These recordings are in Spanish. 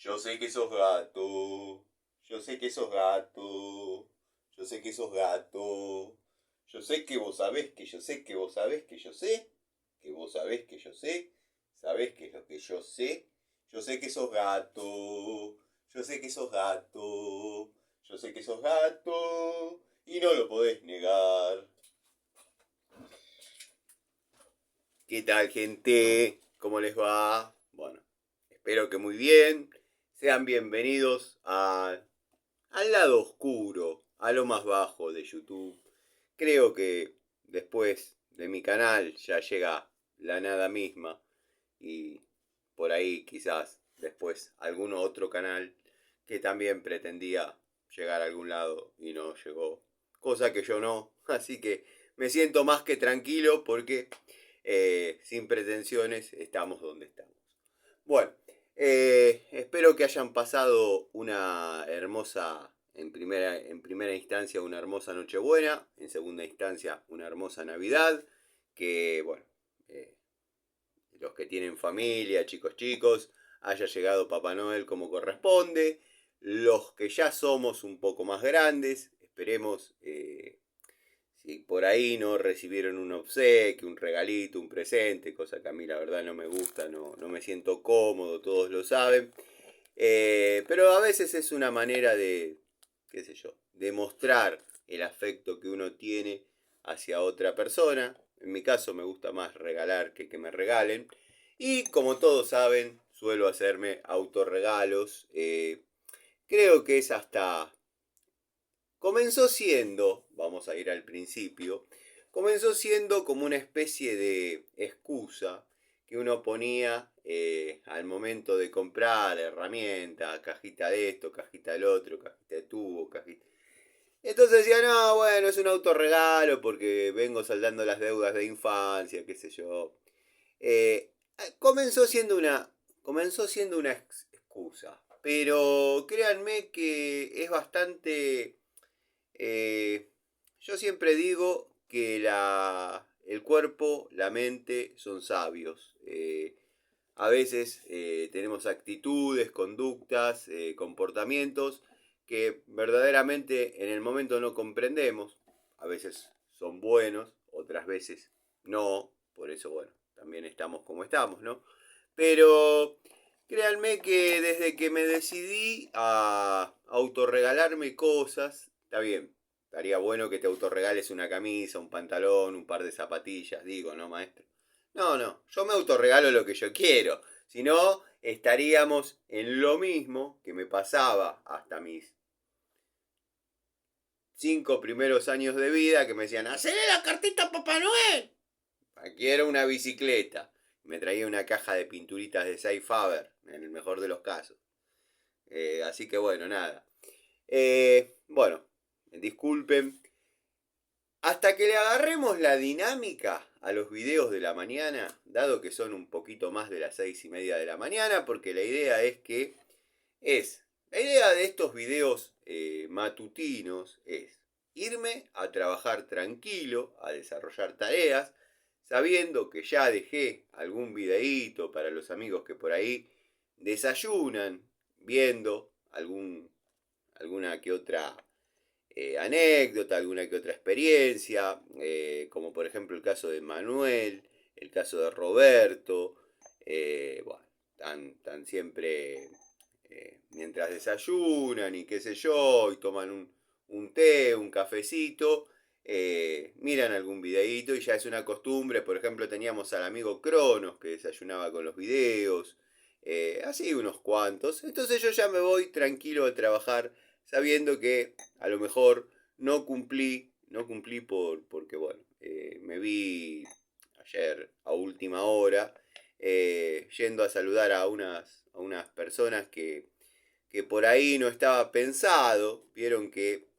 Yo sé que sos gato, yo sé que sos gato, yo sé que sos gato, yo sé que vos sabés que yo sé que vos sabés que yo sé, que vos sabés que yo sé, sabés que es lo que yo sé que sos gato, yo sé que sos gato, yo sé que sos gato, y no lo podés negar. ¿Qué tal, gente? ¿Cómo les va? Bueno, espero que muy bien. Sean bienvenidos al lado oscuro, a lo más bajo de YouTube. Creo que después de mi canal ya llega la nada misma y por ahí quizás después algún otro canal que también pretendía llegar a algún lado y no llegó. Cosa que yo no. Así que me siento más que tranquilo porque sin pretensiones estamos donde estamos. Bueno, espero que hayan pasado una hermosa, en primera instancia una hermosa Nochebuena, en segunda instancia una hermosa Navidad, que bueno, eh, los que tienen familia, chicos, haya llegado Papá Noel como corresponde, los que ya somos un poco más grandes, esperemos si por ahí no recibieron un obsequio, un regalito, un presente, cosa que a mí la verdad no me gusta, no me siento cómodo, todos lo saben. Pero a veces es una manera de, qué sé yo, de mostrar el afecto que uno tiene hacia otra persona. En mi caso me gusta más regalar que me regalen. Y como todos saben, suelo hacerme autorregalos. Creo que es hasta comenzó siendo, vamos a ir al principio, comenzó siendo como una especie de excusa que uno ponía al momento de comprar herramientas, cajita de esto, cajita del otro, cajita de tubo, cajita... Entonces decía, no, bueno, es un autorregalo porque vengo saldando las deudas de infancia, qué sé yo. Eh, comenzó siendo una, comenzó siendo una excusa, pero créanme que es bastante yo siempre digo que el cuerpo, la mente son sabios. A veces tenemos actitudes, conductas, comportamientos que verdaderamente en el momento no comprendemos. A veces son buenos, otras veces no. Por eso, bueno, también estamos como estamos, ¿no? Pero créanme que desde que me decidí a autorregalarme cosas, está bien, estaría bueno que te autorregales una camisa, un pantalón, un par de zapatillas, digo, ¿no, maestro? No, yo me autorregalo lo que yo quiero. Si no, estaríamos en lo mismo que me pasaba hasta mis 5 primeros años de vida, que me decían, ¡hacele la cartita a Papá Noel! Quiero una bicicleta. Me traía una caja de pinturitas de Safe Faber, en el mejor de los casos. Así que bueno, nada. Bueno, disculpen. Hasta que le agarremos la dinámica a los videos de la mañana, dado que son un poquito más de las 6:30 de la mañana, porque la idea es que la idea de estos videos matutinos es irme a trabajar tranquilo, a desarrollar tareas, sabiendo que ya dejé algún videíto para los amigos que por ahí desayunan viendo alguna que otra anécdota, alguna que otra experiencia, como por ejemplo el caso de Manuel, el caso de Roberto, bueno, tan siempre mientras desayunan y qué sé yo, y toman un té, un cafecito, miran algún videíto y ya es una costumbre. Por ejemplo, teníamos al amigo Cronos que desayunaba con los videos, así unos cuantos. Entonces yo ya me voy tranquilo a trabajar sabiendo que a lo mejor no cumplí porque bueno, me vi ayer a última hora yendo a saludar a unas personas que por ahí no estaba pensado. Vieron que,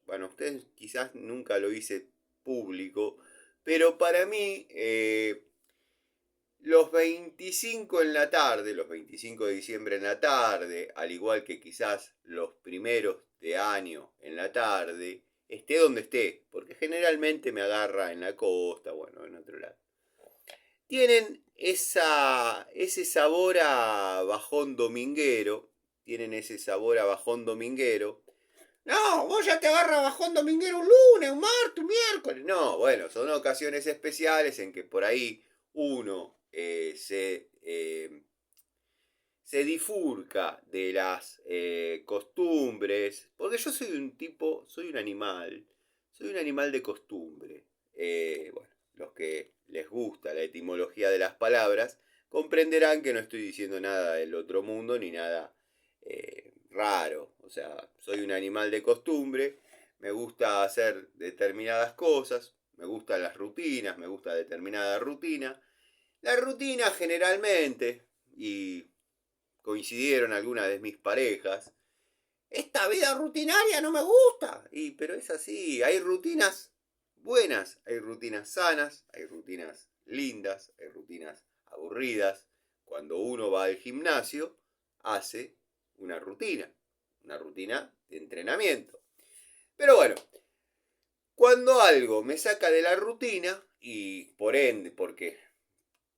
bueno, ustedes quizás nunca lo hice público, pero para mí los 25 en la tarde, los 25 de diciembre en la tarde, al igual que quizás los primeros de año en la tarde, esté donde esté, porque generalmente me agarra en la costa, bueno, en otro lado. Tienen ese sabor a bajón dominguero, tienen ese sabor a bajón dominguero. No, vos ya te agarras bajón dominguero un lunes, un martes, un miércoles. No, bueno, son ocasiones especiales en que por ahí uno se difurca de las costumbres, porque yo soy un tipo, soy un animal de costumbre. Bueno, los que les gusta la etimología de las palabras comprenderán que no estoy diciendo nada del otro mundo ni nada raro. O sea, soy un animal de costumbre, me gusta hacer determinadas cosas, me gustan las rutinas, me gusta determinada rutina. La rutina generalmente, y coincidieron algunas de mis parejas, esta vida rutinaria no me gusta. Pero es así, hay rutinas buenas, hay rutinas sanas, hay rutinas lindas, hay rutinas aburridas. Cuando uno va al gimnasio, hace una rutina de entrenamiento. Pero bueno, cuando algo me saca de la rutina, y por ende, porque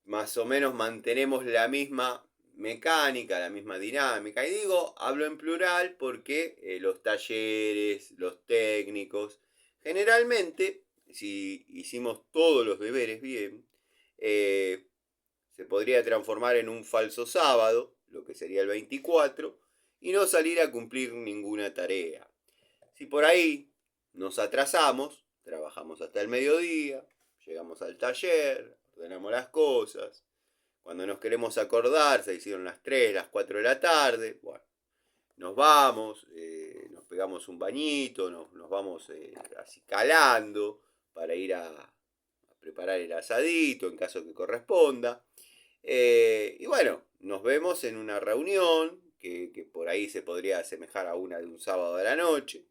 más o menos mantenemos la misma mecánica, la misma dinámica. Y digo, hablo en plural porque los talleres, los técnicos, generalmente, si hicimos todos los deberes bien, se podría transformar en un falso sábado, lo que sería el 24, y no salir a cumplir ninguna tarea. Si por ahí nos atrasamos, trabajamos hasta el mediodía, llegamos al taller, ordenamos las cosas. Cuando nos queremos acordar, se hicieron las 3, las 4 de la tarde. Bueno, nos vamos, nos pegamos un bañito, nos vamos así calando para ir a preparar el asadito en caso que corresponda. Y bueno, nos vemos en una reunión que por ahí se podría asemejar a una de un sábado de la noche.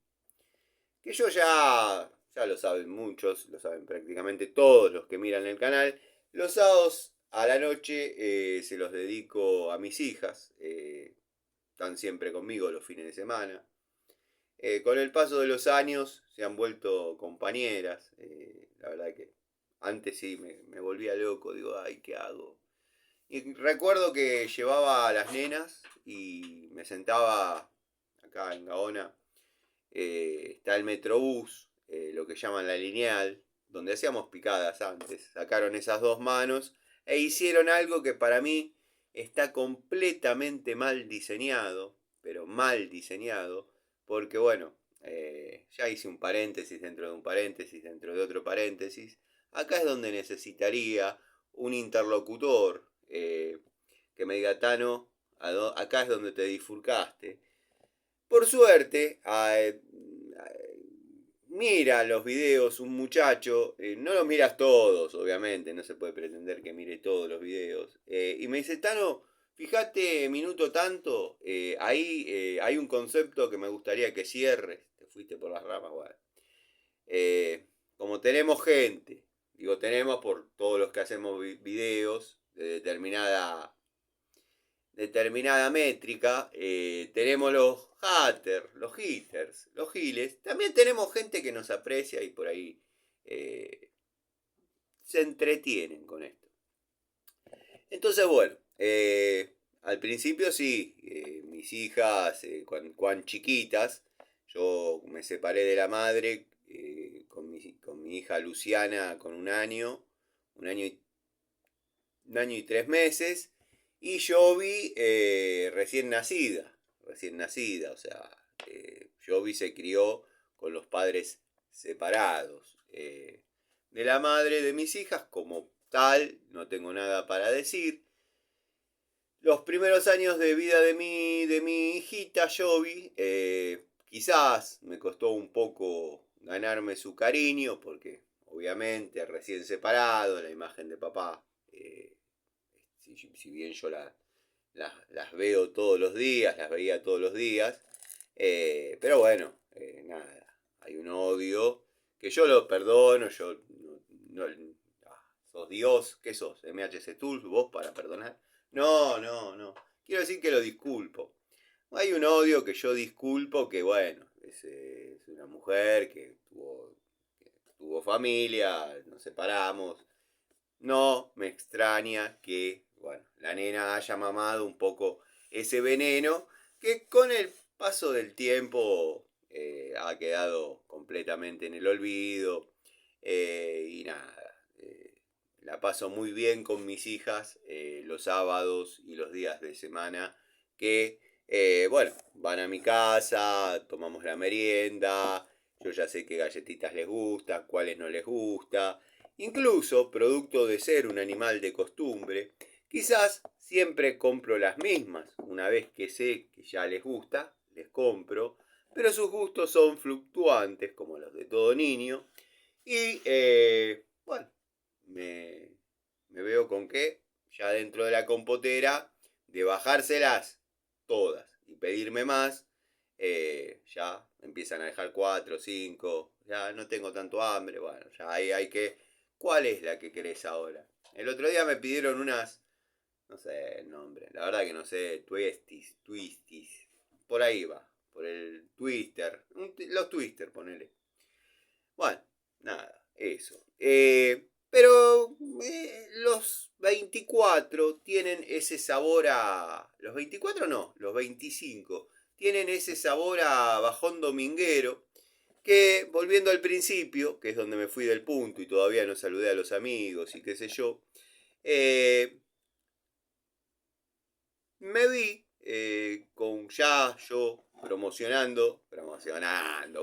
Que yo ya lo saben muchos, lo saben prácticamente todos los que miran el canal. Los sábados a la noche se los dedico a mis hijas. Están siempre conmigo los fines de semana. Con el paso de los años se han vuelto compañeras. La verdad que antes sí me volvía loco. Digo, ay, ¿qué hago? Y recuerdo que llevaba a las nenas y me sentaba acá en Gaona. Está el Metrobús, lo que llaman la lineal, donde hacíamos picadas antes. Sacaron esas dos manos e hicieron algo que para mí está completamente mal diseñado, pero mal diseñado, porque bueno, ya hice un paréntesis dentro de un paréntesis dentro de otro paréntesis. Acá es donde necesitaría un interlocutor que me diga, Tano, acá es donde te bifurcaste. Por suerte, mira los videos un muchacho, no los miras todos, obviamente, no se puede pretender que mire todos los videos. Y me dice, Tano, fíjate, minuto tanto, ahí hay un concepto que me gustaría que cierres. Te fuiste por las ramas, bueno. Como tenemos gente, digo tenemos por todos los que hacemos videos de determinada métrica, tenemos los haters, los giles. También tenemos gente que nos aprecia y por ahí se entretienen con esto. Entonces, bueno, al principio sí, mis hijas, cuando chiquitas, yo me separé de la madre con mi hija Luciana con un año un año y 3 meses, y Jovi recién nacida, o sea, Jovi se crió con los padres separados. De la madre de mis hijas, como tal, no tengo nada para decir. Los primeros años de vida de mi hijita Jovi, quizás me costó un poco ganarme su cariño, porque obviamente recién separado, la imagen de papá, si bien yo las veo todos los días, las veía todos los días, pero bueno, nada, hay un odio que yo lo perdono, yo sos Dios, ¿qué sos? MHC Tools, vos para perdonar. No. Quiero decir que lo disculpo. Hay un odio que yo disculpo, que bueno, es una mujer que tuvo familia, nos separamos. no me extraña que, bueno, la nena haya mamado un poco ese veneno que con el paso del tiempo ha quedado completamente en el olvido. Y nada, la paso muy bien con mis hijas los sábados y los días de semana que, bueno, van a mi casa, tomamos la merienda, yo ya sé qué galletitas les gusta, cuáles no les gusta. Incluso, producto de ser un animal de costumbre, quizás siempre compro las mismas. Una vez que sé que ya les gusta, les compro, pero sus gustos son fluctuantes, como los de todo niño. Y bueno, me, me veo con que ya dentro de la compotera, de bajárselas todas y pedirme más, ya empiezan a dejar 4, 5, ya no tengo tanto hambre, bueno, ya ahí hay que... ¿Cuál es la que querés ahora? El otro día me pidieron unas, no sé el nombre, la verdad que no sé, twisties, por ahí va, por el twister, los twister, ponele. Bueno, nada, eso. Pero los 24 tienen ese sabor a... Los 24 no, los 25 tienen ese sabor a bajón dominguero que, volviendo al principio, que es donde me fui del punto y todavía no saludé a los amigos y qué sé yo, eh, me vi con ya yo promocionando,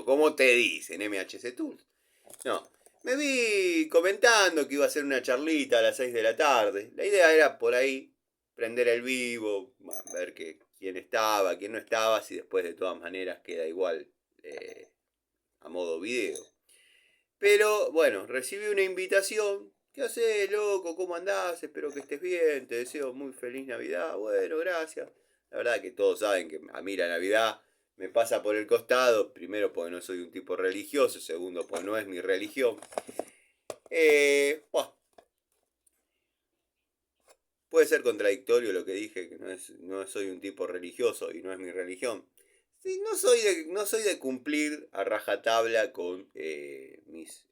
¿cómo te dicen MHC Tools? No, me vi comentando que iba a hacer una charlita a las 6 de la tarde. La idea era por ahí prender el vivo, ver quién estaba, quién no estaba, si después de todas maneras queda igual a modo video. Pero bueno, recibí una invitación. ¿Qué haces, loco? ¿Cómo andás? Espero que estés bien. Te deseo muy feliz Navidad. Bueno, gracias. La verdad que todos saben que a mí la Navidad me pasa por el costado. Primero porque no soy un tipo religioso. Segundo porque no es mi religión. Bueno, puede ser contradictorio lo que dije, que no soy un tipo religioso y no es mi religión. Sí, no soy de cumplir a rajatabla con mis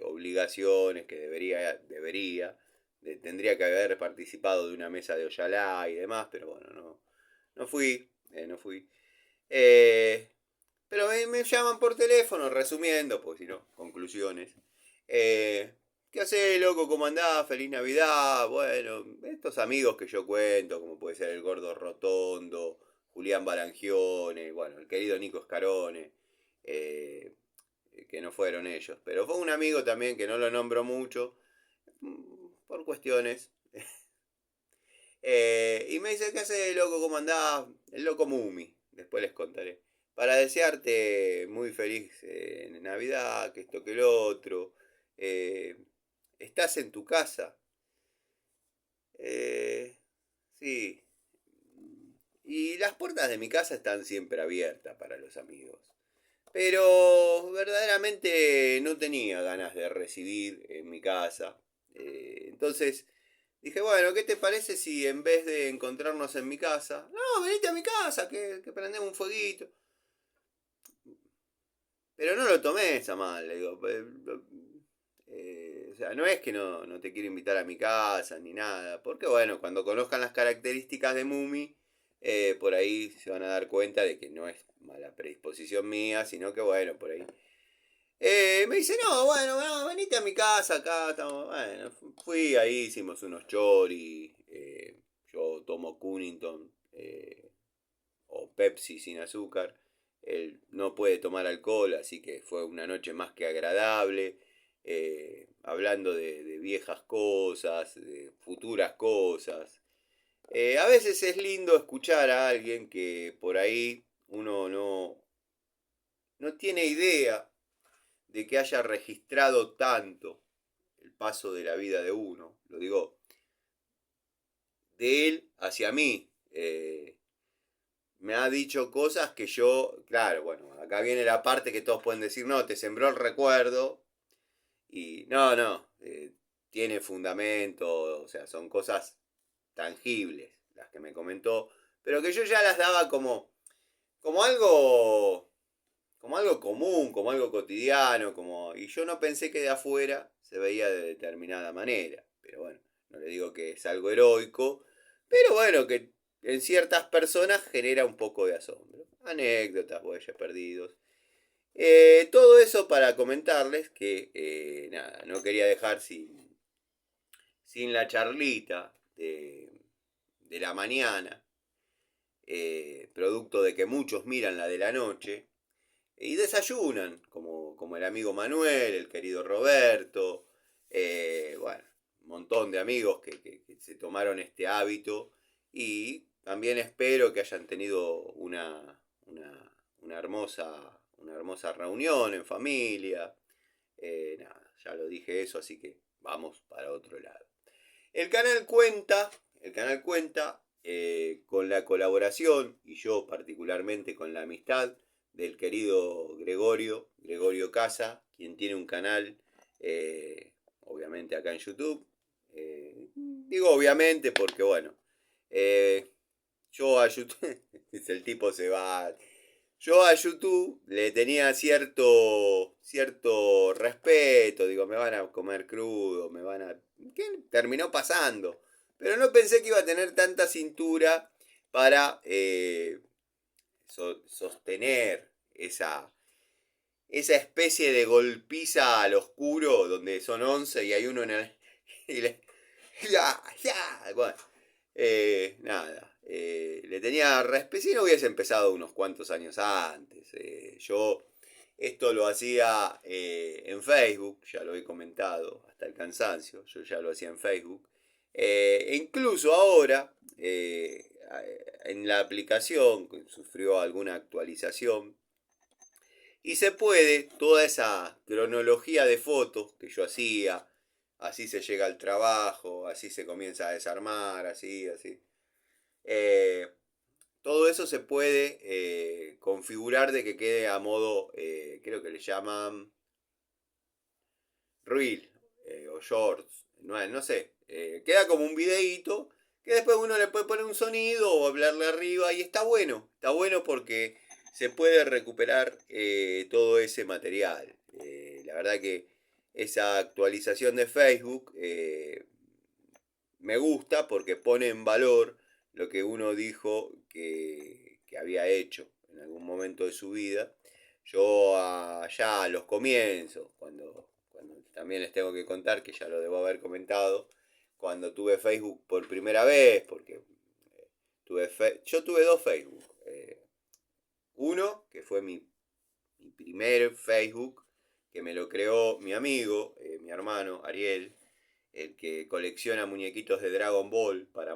obligaciones que tendría que haber participado de una mesa de Oyalá y demás, pero bueno, no fui, no fui. Eh, pero me llaman por teléfono, resumiendo, pues si no, conclusiones. Eh, ¿Qué haces, loco? ¿Cómo andás? Feliz Navidad. Bueno, estos amigos que yo cuento, como puede ser el Gordo Rotondo, Julián Barangione, bueno, el querido Nico Scarone, eh, que no fueron ellos. Pero fue un amigo también que no lo nombro mucho, por cuestiones. Y me dice, ¿qué haces, loco? ¿Cómo andás? El loco Mumi. Después les contaré. Para desearte muy feliz Navidad, que esto que el otro. Eh, ¿Estás en tu casa? Eh, sí. Y las puertas de mi casa están siempre abiertas para los amigos. Pero verdaderamente no tenía ganas de recibir en mi casa. Entonces dije, bueno, ¿qué te parece si en vez de encontrarnos en mi casa, no, venite a mi casa, que prendemos un fueguito? Pero no lo tomé esa mal, le digo. O sea, no es que no te quiero invitar a mi casa ni nada. Porque bueno, cuando conozcan las características de Mumi, por ahí se van a dar cuenta de que no es mala predisposición mía, sino que bueno, por ahí me dice, no, bueno, no, venite a mi casa, acá estamos. Bueno, fui ahí, hicimos unos choris. Yo tomo Cunnington o Pepsi sin azúcar. Él no puede tomar alcohol, así que fue una noche más que agradable. Hablando de viejas cosas, de futuras cosas. A veces es lindo escuchar a alguien que por ahí uno no tiene idea de que haya registrado tanto el paso de la vida de uno. Lo digo, de él hacia mí. Me ha dicho cosas que yo, claro, bueno, acá viene la parte que todos pueden decir, no, te sembró el recuerdo. Y no, tiene fundamento, o sea, son cosas tangibles las que me comentó, pero que yo ya las daba como algo como algo común, como algo cotidiano, y yo no pensé que de afuera se veía de determinada manera. pero bueno, no le digo que es algo heroico, pero bueno, que en ciertas personas genera un poco de asombro. Anécdotas, bueyes perdidos. Todo eso para comentarles que, nada, no quería dejar sin la charlita de la mañana, producto de que muchos miran la de la noche y desayunan, como el amigo Manuel, el querido Roberto, bueno, un montón de amigos que se tomaron este hábito y también espero que hayan tenido una hermosa reunión en familia. Nada, ya lo dije eso, así que vamos para otro lado. El canal cuenta, con la colaboración, y yo particularmente con la amistad, del querido Gregorio Casa, quien tiene un canal, obviamente acá en YouTube. Digo obviamente porque, bueno, yo a YouTube, el tipo se va. Yo a YouTube le tenía cierto respeto, digo, me van a comer crudo, me van a... ¿Qué? Terminó pasando. Pero no pensé que iba a tener tanta cintura para sostener esa especie de golpiza al oscuro, donde son 11 y hay uno en el... Y le, ya, bueno, nada, le tenía respeto. Si no hubiese empezado unos cuantos años antes. Yo esto lo hacía en Facebook, ya lo he comentado hasta el cansancio. Yo ya lo hacía en Facebook. E incluso ahora, en la aplicación, sufrió alguna actualización. Y se puede, toda esa cronología de fotos que yo hacía, así se llega al trabajo, así se comienza a desarmar, así. Eh, Todo eso se puede configurar de que quede a modo, creo que le llaman Reel o Shorts, no sé. Queda como un videíto que después uno le puede poner un sonido o hablarle arriba y está bueno porque se puede recuperar todo ese material. La verdad que esa actualización de Facebook me gusta porque pone en valor lo que uno dijo que había hecho en algún momento de su vida. Yo allá a los comienzos, cuando también les tengo que contar, que ya lo debo haber comentado, cuando tuve Facebook por primera vez, porque yo tuve dos Facebook. Uno, que fue mi primer Facebook, que me lo creó mi amigo, mi hermano Ariel, el que colecciona muñequitos de Dragon Ball para...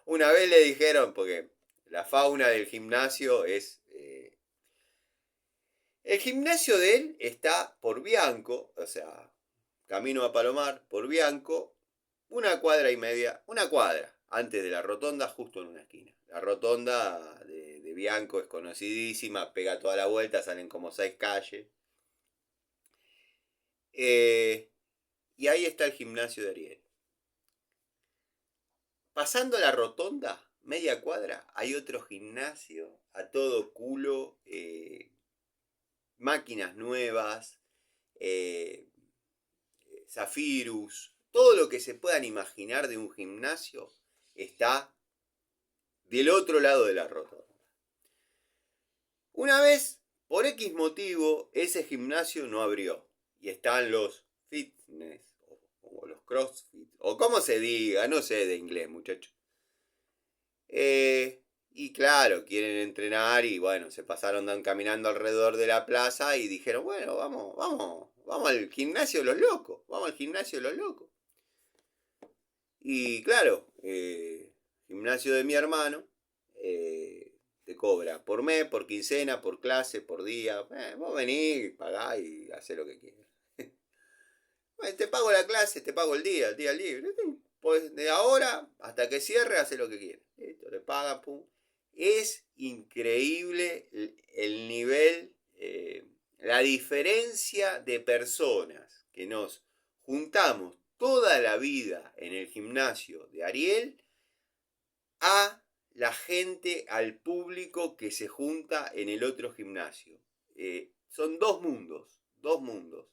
Una vez le dijeron, porque la fauna del gimnasio es... el gimnasio de él está por Bianco, o sea, camino a Palomar, por Bianco, una cuadra, antes de la rotonda, justo en una esquina. La rotonda de Bianco es conocidísima, pega toda la vuelta, salen como 6 calles. Y ahí está el gimnasio de Ariel. Pasando la rotonda, media cuadra, hay otro gimnasio a todo culo, máquinas nuevas, eh, Zafirus, todo lo que se puedan imaginar de un gimnasio está del otro lado de la rotonda. Una vez, por X motivo, ese gimnasio no abrió y están los fitness o los crossfit o como se diga, no sé de inglés, muchachos. Y claro, quieren entrenar y bueno, se pasaron caminando alrededor de la plaza y dijeron, bueno, vamos al gimnasio de los locos, vamos al gimnasio de los locos. Y claro, gimnasio de mi hermano, te cobra por mes, por quincena, por clase, por día. Vos venís, pagás y hacés lo que quieras. Bueno, te pago la clase, te pago el día libre. Pues de ahora hasta que cierre, hace lo que quieras. Listo, le paga, pum. Es increíble el nivel, la diferencia de personas que nos juntamos toda la vida en el gimnasio de Ariel a la gente, al público que se junta en el otro gimnasio. Son dos mundos, dos mundos.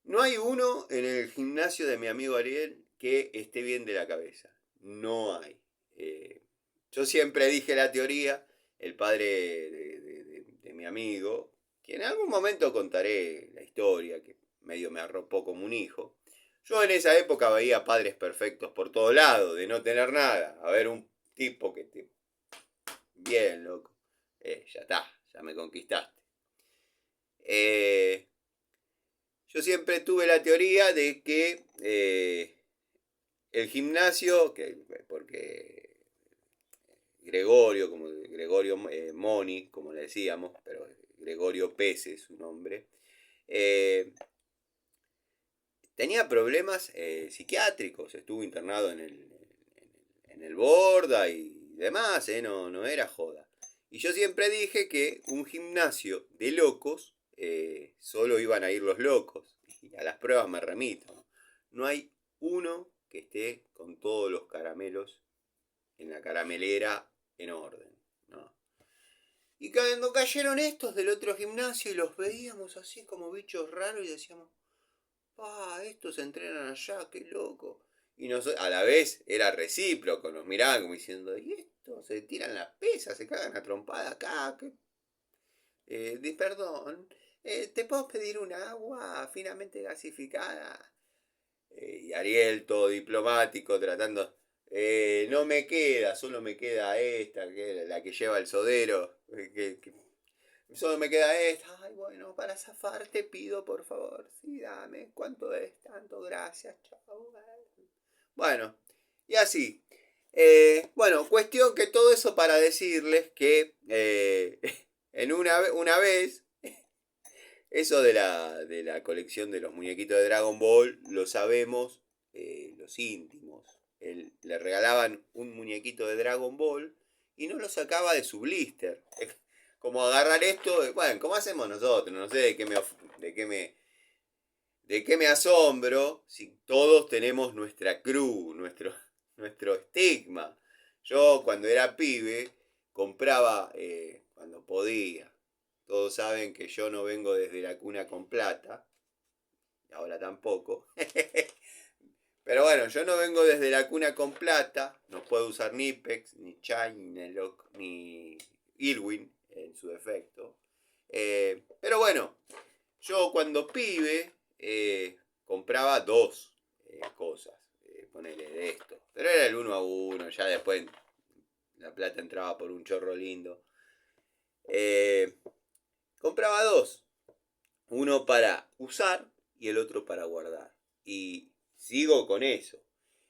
No hay uno en el gimnasio de mi amigo Ariel que esté bien de la cabeza. No hay. Eh, yo siempre dije la teoría, el padre de mi amigo, que en algún momento contaré la historia, que medio me arropó como un hijo. Yo en esa época veía padres perfectos por todos lados, de no tener nada. A ver, un tipo que te... Bien, loco. Ya está, ya me conquistaste. Eh, yo siempre tuve la teoría de que el gimnasio, porque Gregorio Moni, como le decíamos, pero Gregorio Pese es su nombre, eh, tenía problemas psiquiátricos, estuvo internado en el Borda y demás, no era joda. Y yo siempre dije que un gimnasio de locos, solo iban a ir los locos. Y a las pruebas me remito. No hay uno que esté con todos los caramelos en la caramelera en orden. ¿No? Y cuando cayeron estos del otro gimnasio y los veíamos así como bichos raros y decíamos, estos entrenan allá, qué loco. Y a la vez era recíproco, nos miraban como diciendo, ¿y estos se tiran las pesas, se cagan a trompada acá? Perdón, ¿te puedo pedir un agua finamente gasificada? Y Ariel, todo diplomático, tratando. No me queda, solo me queda esta, que es la que lleva el sodero. Solo me queda esta. Ay, bueno, para zafar te pido, por favor. Sí, dame. ¿Cuánto es? Tanto, gracias. Chao. Bueno, y así. Bueno, cuestión que todo eso para decirles que en una vez, eso de la colección de los muñequitos de Dragon Ball, lo sabemos los íntimos. Le regalaban un muñequito de Dragon Ball y no lo sacaba de su blister. Como agarrar esto, bueno, como hacemos nosotros, no sé de qué me asombro si todos tenemos nuestra cruz, nuestro estigma. Yo cuando era pibe compraba cuando podía. Todos saben que yo no vengo desde la cuna con plata, ahora tampoco. Pero bueno, yo no vengo desde la cuna con plata, no puedo usar ni Pex, ni Chai, ni Neloc, ni Irwin en su defecto. Pero bueno, yo cuando pibe compraba dos cosas, ponele de esto. Pero era el uno a uno, ya después la plata entraba por un chorro lindo. Eh, compraba dos, uno para usar y el otro para guardar. Y sigo con eso.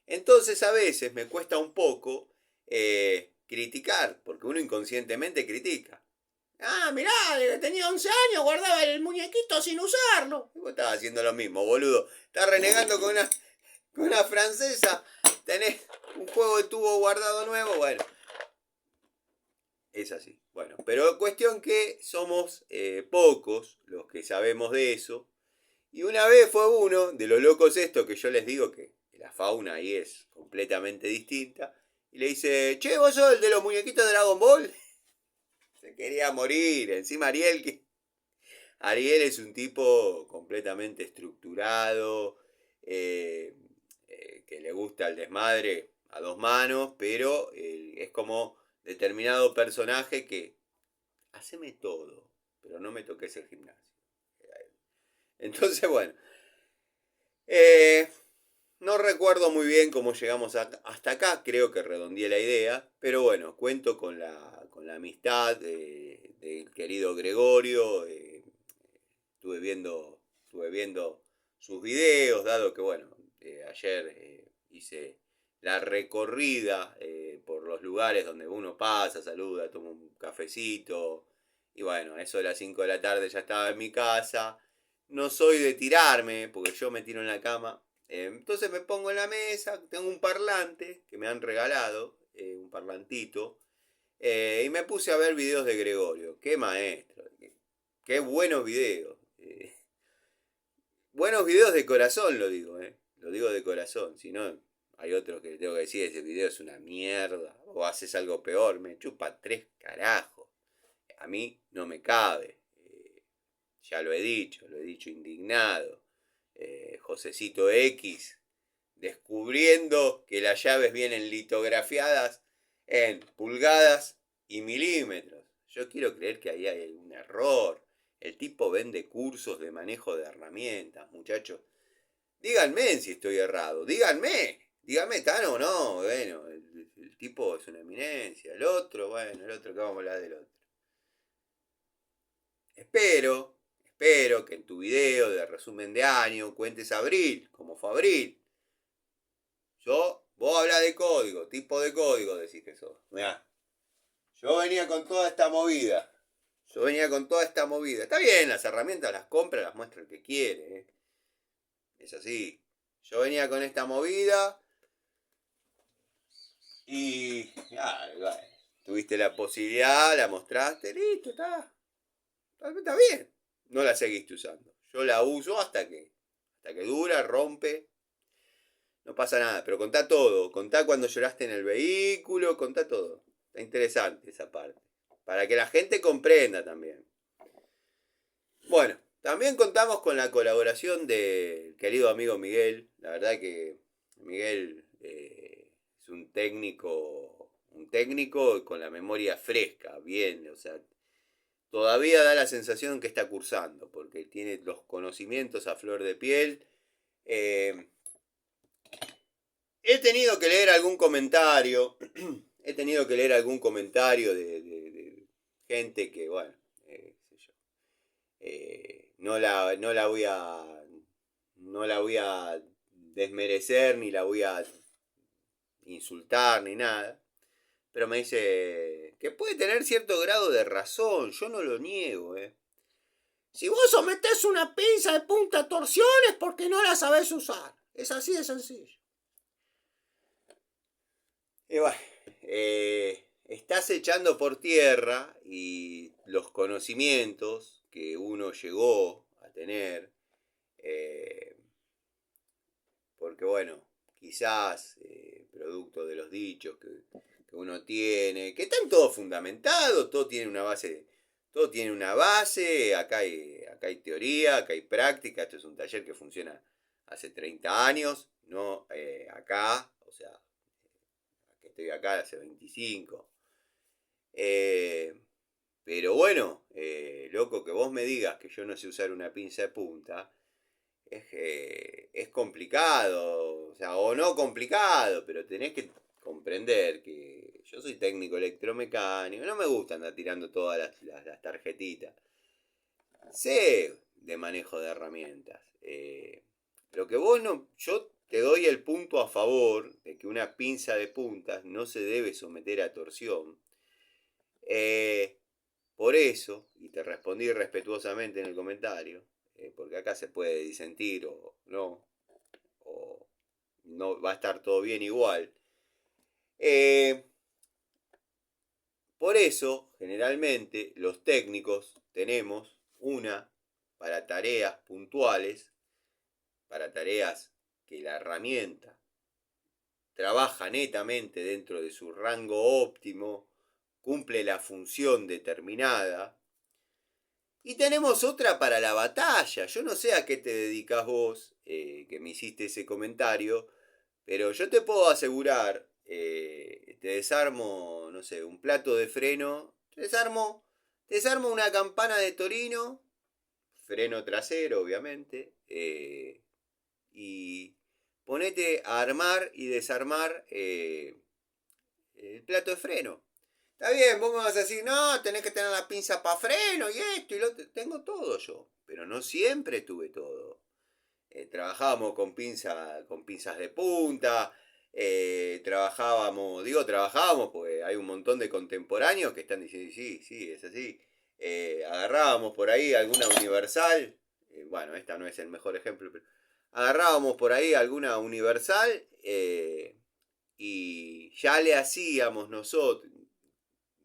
Entonces a veces me cuesta un poco criticar, porque uno inconscientemente critica. Mirá, tenía 11 años, guardaba el muñequito sin usarlo. Y vos estabas haciendo lo mismo, boludo. Estás renegando con una francesa. Tenés un juego de tubo guardado nuevo. Bueno, es así. Bueno, pero cuestión que somos pocos los que sabemos de eso. Y una vez fue uno de los locos estos que yo les digo que la fauna ahí es completamente distinta. Y le dice, che, vos sos el de los muñequitos de Dragon Ball. Se quería morir. Encima Ariel es un tipo completamente estructurado, que le gusta el desmadre a dos manos, pero es como determinado personaje que haceme todo, pero no me toques el gimnasio. Entonces, bueno, eh, no recuerdo muy bien cómo llegamos hasta acá, creo que redondeé la idea, pero bueno, cuento con la amistad del querido Gregorio. Estuve viendo sus videos, dado que, bueno, ayer hice la recorrida por los lugares donde uno pasa, saluda, toma un cafecito. Y bueno, eso de las 5 de la tarde ya estaba en mi casa. No soy de tirarme, porque yo me tiro en la cama. Entonces me pongo en la mesa, tengo un parlante que me han regalado, un parlantito, y me puse a ver videos de Gregorio. Qué maestro, qué buenos videos. Buenos videos de corazón, lo digo, ¿eh? Lo digo de corazón. Si no, hay otros que tengo que decir, ese video es una mierda. O haces algo peor, me chupa tres carajos. A mí no me cabe. Ya lo he dicho indignado. Josecito X, descubriendo que las llaves vienen litografiadas en pulgadas y milímetros. Yo quiero creer que ahí hay un error. El tipo vende cursos de manejo de herramientas, muchachos. Díganme si estoy errado. Díganme, Tano o no. Bueno, el tipo es una eminencia. El otro, bueno, el otro que vamos a hablar del otro. Espero que en tu video de resumen de año cuentes abril, como fue abril. Vos hablas de código, tipo de código decís que sos. Mirá, yo venía con toda esta movida. Está bien, las herramientas las compra, las muestra el que quiere. Es así. Yo venía con esta movida y bueno, tuviste la posibilidad, la mostraste, listo, está bien. No la seguiste usando. Yo la uso hasta que dura, rompe. No pasa nada, pero contá todo. Contá cuando lloraste en el vehículo, contá todo. Está interesante esa parte. Para que la gente comprenda también. Bueno, también contamos con la colaboración del querido amigo Miguel. La verdad que Miguel es un técnico con la memoria fresca, bien, o sea, todavía da la sensación que está cursando, porque tiene los conocimientos a flor de piel. He tenido que leer algún comentario, de gente que, bueno, qué sé yo, no la voy a desmerecer, ni la voy a insultar, ni nada. Pero me dice que puede tener cierto grado de razón, yo no lo niego, Si vos sometés una pinza de punta a torsiones porque no la sabés usar. Es así de sencillo. Y bueno, estás echando por tierra y los conocimientos que uno llegó a tener, porque bueno, quizás producto de los dichos que uno tiene, que están todos fundamentados, todo tiene una base, acá hay teoría, acá hay práctica, esto es un taller que funciona hace 30 años, no acá, o sea, que estoy acá hace 25. Pero bueno, loco, que vos me digas que yo no sé usar una pinza de punta, es complicado, o sea, o no complicado, pero tenés que comprender que yo soy técnico electromecánico, no me gusta andar tirando todas las tarjetitas. Sé de manejo de herramientas. Lo que vos no, yo te doy el punto a favor de que una pinza de puntas no se debe someter a torsión. Por eso, y te respondí respetuosamente en el comentario, porque acá se puede disentir o no va a estar todo bien igual. Por eso, generalmente, los técnicos tenemos una para tareas puntuales, para tareas que la herramienta trabaja netamente dentro de su rango óptimo, cumple la función determinada. Y tenemos otra para la batalla. Yo no sé a qué te dedicas vos, que me hiciste ese comentario, pero yo te puedo asegurar, te desarmo, no sé, un plato de freno, te desarmo una campana de Torino, freno trasero, obviamente, y ponete a armar y desarmar el plato de freno. Está bien, vos me vas a decir, no, tenés que tener la pinza para freno y esto y lo otro. Tengo todo yo, pero no siempre tuve todo. Trabajábamos con pinzas de punta, trabajábamos porque hay un montón de contemporáneos que están diciendo, sí, es así. Agarrábamos por ahí alguna universal, bueno, esta no es el mejor ejemplo, pero agarrábamos por ahí alguna universal y ya le hacíamos nosotros,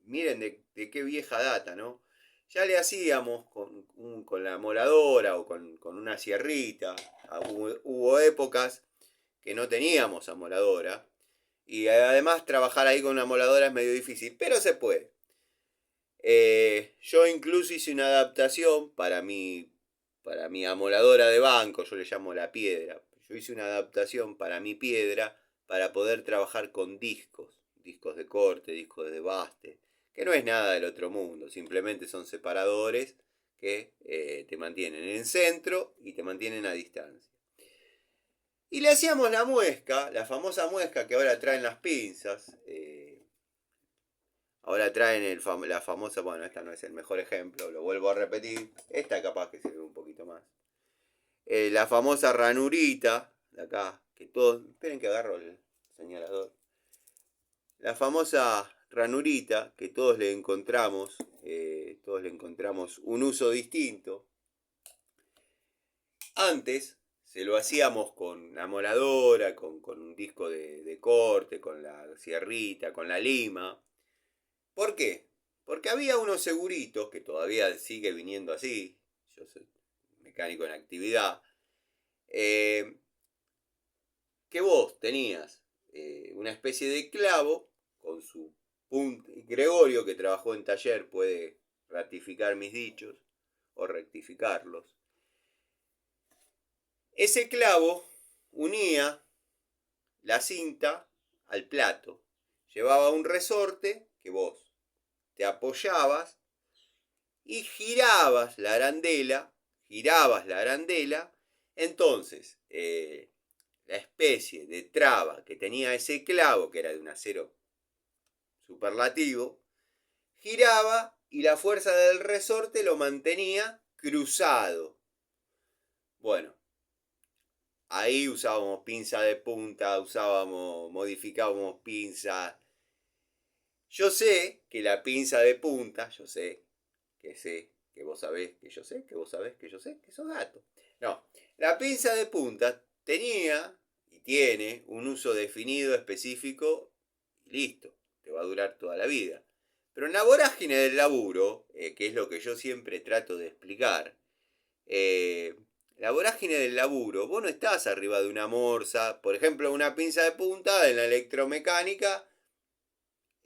miren de qué vieja data, ¿no? Ya le hacíamos con la moladora o con una sierrita. Hubo épocas que no teníamos amoladora. Y además trabajar ahí con una amoladora es medio difícil, pero se puede. Yo incluso hice una adaptación para mi para mi amoladora de banco, yo le llamo la piedra. Yo hice una adaptación para mi piedra para poder trabajar con discos de corte, discos de baste, que no es nada del otro mundo, simplemente son separadores que te mantienen en centro y te mantienen a distancia. Y le hacíamos la muesca, la famosa muesca que ahora traen las pinzas. Ahora traen la famosa, bueno, esta no es el mejor ejemplo, lo vuelvo a repetir. Esta capaz que sirve un poquito más. La famosa ranurita, de acá, que todos, esperen que agarro el señalador. La famosa ranurita, que todos le encontramos un uso distinto. Antes se lo hacíamos con la moladora, con un disco de corte, con la sierrita, con la lima. ¿Por qué? Porque había unos seguritos, que todavía sigue viniendo así, yo soy mecánico en actividad, que vos tenías una especie de clavo con su punta. Gregorio, que trabajó en taller, puede ratificar mis dichos o rectificarlos. Ese clavo unía la cinta al plato. Llevaba un resorte que vos te apoyabas y girabas la arandela. Entonces, la especie de traba que tenía ese clavo, que era de un acero superlativo, giraba y la fuerza del resorte lo mantenía cruzado. Bueno, ahí usábamos pinza de punta, modificábamos pinza. Yo sé que la pinza de punta, sé que vos sabés que yo sé, que vos sabés que yo sé, que sos gato. No, la pinza de punta tenía y tiene un uso definido, específico, y listo, te va a durar toda la vida. Pero en la vorágine del laburo, que es lo que yo siempre trato de explicar, la vorágine del laburo, vos no estás arriba de una morsa, por ejemplo, una pinza de punta en la electromecánica,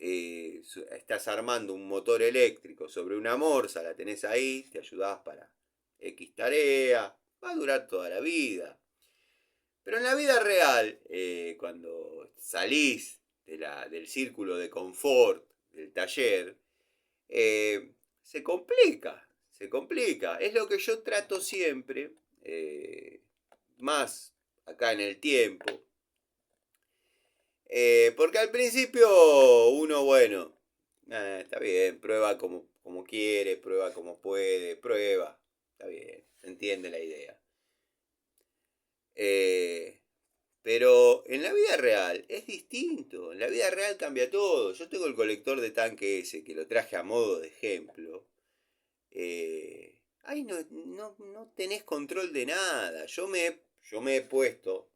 estás armando un motor eléctrico sobre una morsa, la tenés ahí, te ayudás para X tarea, va a durar toda la vida. Pero en la vida real, cuando salís del círculo de confort del taller, se complica. Es lo que yo trato siempre, más acá en el tiempo. Porque al principio uno, bueno, está bien, prueba como quiere, prueba como puede, prueba, está bien, se entiende la idea. Pero en la vida real es distinto, en la vida real cambia todo. Yo tengo el colector de tanque ese, que lo traje a modo de ejemplo. Ahí no tenés control de nada. Yo me he puesto,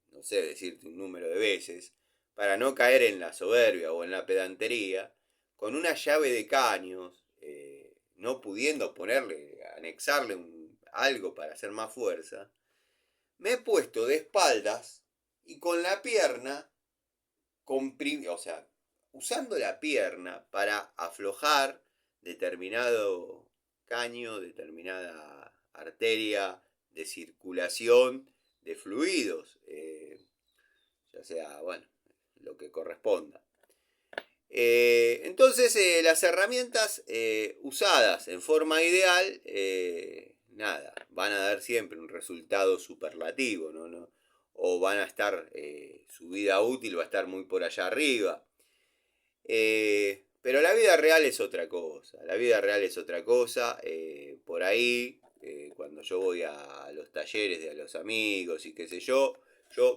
no sé decirte un número de veces, para no caer en la soberbia o en la pedantería, con una llave de caños, no pudiendo anexarle algo para hacer más fuerza, me he puesto de espaldas y con la pierna, o sea, usando la pierna para aflojar determinado caño, determinada arteria de circulación de fluidos, ya sea, bueno, lo que corresponda. Entonces, las herramientas usadas en forma ideal, nada, van a dar siempre un resultado superlativo, ¿no? O van a estar, su vida útil va a estar muy por allá arriba. Pero la vida real es otra cosa. Por ahí, cuando yo voy a los talleres de los amigos y qué sé yo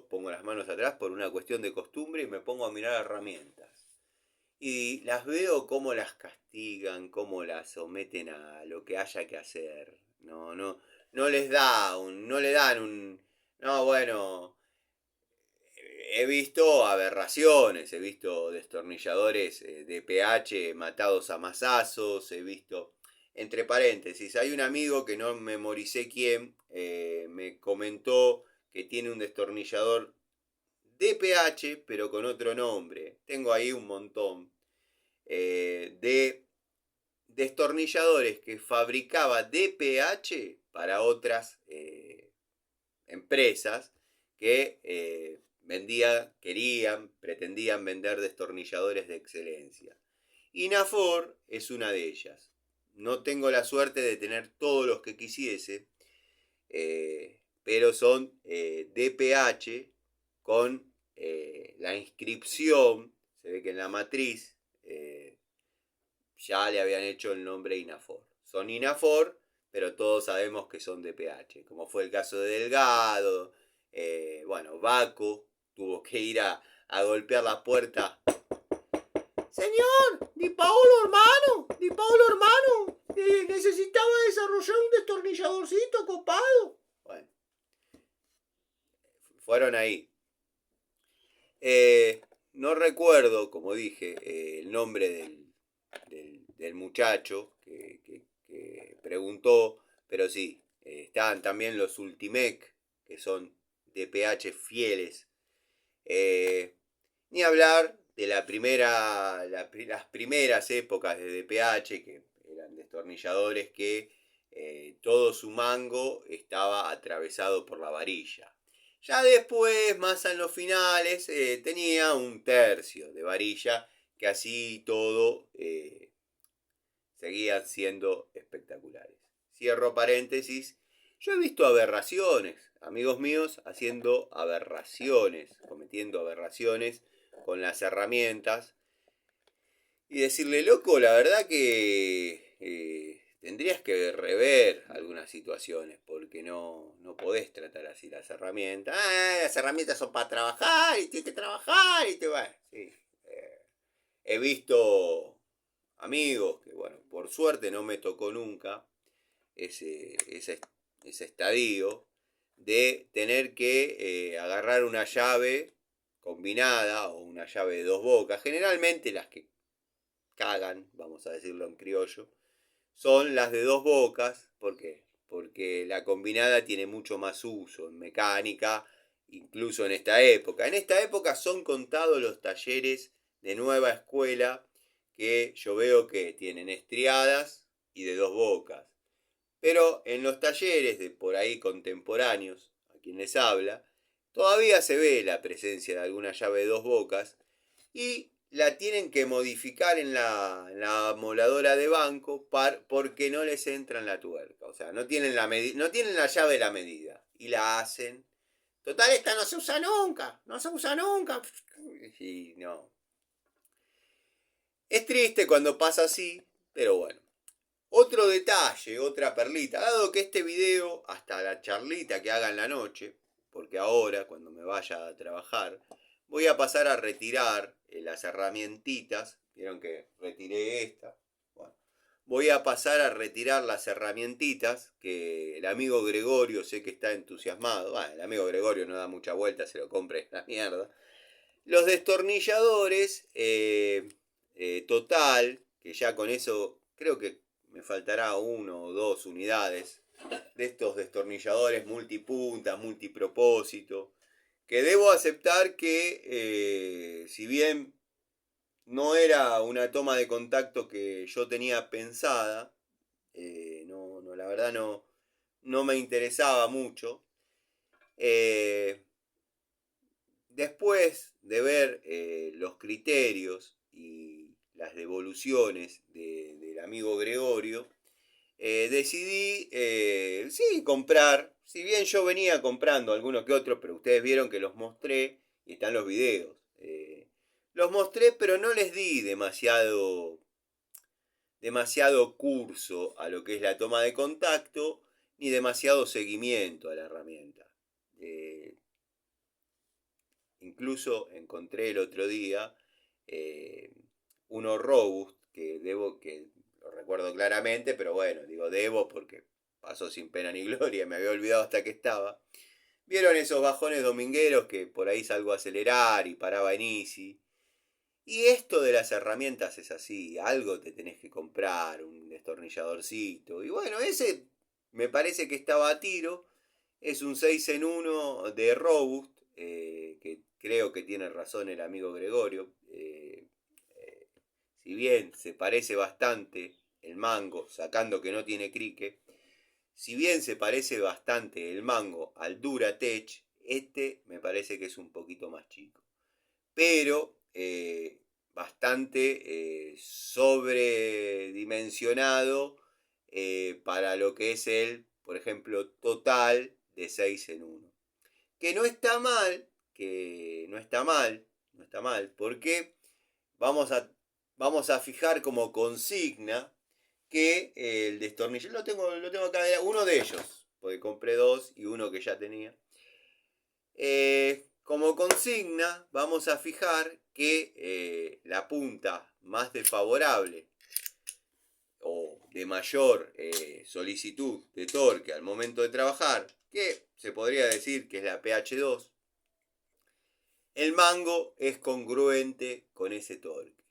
pongo las manos atrás por una cuestión de costumbre y me pongo a mirar herramientas. Y las veo cómo las castigan, cómo las someten a lo que haya que hacer. No les no le dan un, no, bueno, he visto aberraciones, he visto destornilladores de pH matados a mazazos, he visto, entre paréntesis, hay un amigo que no memoricé quién, me comentó que tiene un destornillador DPH, pero con otro nombre. Tengo ahí un montón de destornilladores que fabricaba DPH para otras empresas que pretendían vender destornilladores de excelencia. Inafor es una de ellas. No tengo la suerte de tener todos los que quisiese, pero son DPH con la inscripción. Se ve que en la matriz ya le habían hecho el nombre Inafor. Son Inafor, pero todos sabemos que son DPH, como fue el caso de Delgado. Bueno, Baco tuvo que ir a golpear la puerta. Señor, Di Paolo hermano, necesitaba desarrollar un destornilladorcito copado. Bueno, fueron ahí. No recuerdo, como dije, el nombre del muchacho que preguntó, pero sí, estaban también los Ultimec, que son DPH fieles. Ni hablar de las primeras épocas de DPH, que eran destornilladores que todo su mango estaba atravesado por la varilla. Ya después, más en los finales, tenía un tercio de varilla, que así todo seguían siendo espectaculares. Cierro paréntesis. Yo he visto aberraciones, amigos míos, haciendo aberraciones, cometiendo aberraciones con las herramientas. Y decirle, loco, la verdad que tendrías que rever algunas situaciones, porque no podés tratar así las herramientas. Las herramientas son para trabajar y tienes que trabajar y te va. Sí. He visto amigos que, bueno, por suerte no me tocó nunca ese estadio de tener que agarrar una llave combinada o una llave de dos bocas. Generalmente las que cagan, vamos a decirlo en criollo, son las de dos bocas. ¿Por qué? Porque la combinada tiene mucho más uso en mecánica, incluso en esta época. En esta época son contados los talleres de nueva escuela que yo veo que tienen estriadas y de dos bocas. Pero en los talleres de por ahí contemporáneos, a quien les habla, todavía se ve la presencia de alguna llave de dos bocas y la tienen que modificar en la moladora de banco porque no les entra en la tuerca. O sea, no tienen la llave de la medida y la hacen. Total, esta no se usa nunca, no se usa nunca. Y no. Es triste cuando pasa así, pero bueno. Otro detalle, otra perlita, dado que este video, hasta la charlita que haga en la noche, porque ahora, cuando me vaya a trabajar, voy a pasar a retirar las herramientitas. Vieron que retiré esta. Bueno, voy a pasar a retirar las herramientitas que el amigo Gregorio sé que está entusiasmado. Bueno, el amigo Gregorio no da mucha vuelta, se lo compre la mierda. Los destornilladores, total, que ya con eso creo que me faltará 1 o 2 unidades de estos destornilladores multipunta, multipropósito, que debo aceptar que si bien no era una toma de contacto que yo tenía pensada, la verdad no me interesaba mucho. Después de ver los criterios y las devoluciones del amigo Gregorio, decidí, sí, comprar. Si bien yo venía comprando algunos que otros, pero ustedes vieron que los mostré y están los videos. Los mostré, pero no les di demasiado curso a lo que es la toma de contacto, ni demasiado seguimiento a la herramienta. Incluso encontré el otro día uno robust que lo recuerdo claramente, pero bueno, digo debo porque pasó sin pena ni gloria, me había olvidado hasta que estaba. ¿Vieron esos bajones domingueros que por ahí salgo a acelerar y paraba en easy? Y esto de las herramientas es así, algo te tenés que comprar, un destornilladorcito. Y bueno, ese me parece que estaba a tiro. Es un 6 en 1 de Robust, que creo que tiene razón el amigo Gregorio. Si bien se parece bastante el mango, sacando que no tiene crique, Si bien se parece bastante el mango al Duratech, este me parece que es un poquito más chico. Pero bastante sobredimensionado para lo que es el, por ejemplo, total de 6 en 1. Que no está mal, no está mal, porque vamos a, vamos a fijar como consigna que el destornillador, lo tengo acá, uno de ellos, porque compré dos y uno que ya tenía. Como consigna vamos a fijar que la punta más desfavorable o de mayor solicitud de torque al momento de trabajar, que se podría decir que es la PH2, el mango es congruente con ese torque.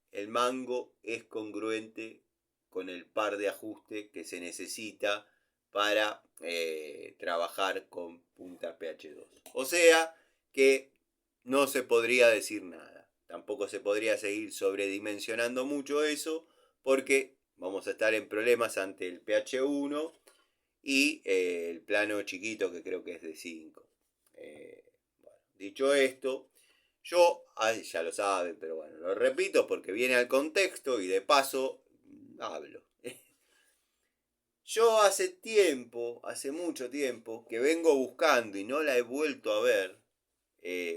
El mango es congruente con el par de ajuste que se necesita para trabajar con punta PH2. O sea que no se podría decir nada. Tampoco se podría seguir sobredimensionando mucho eso porque vamos a estar en problemas ante el PH1 y el plano chiquito que creo que es de 5. Bueno, dicho esto, yo, ya lo saben, pero bueno, lo repito porque viene al contexto y de paso hablo. Yo hace tiempo, hace mucho tiempo, que vengo buscando y no la he vuelto a ver,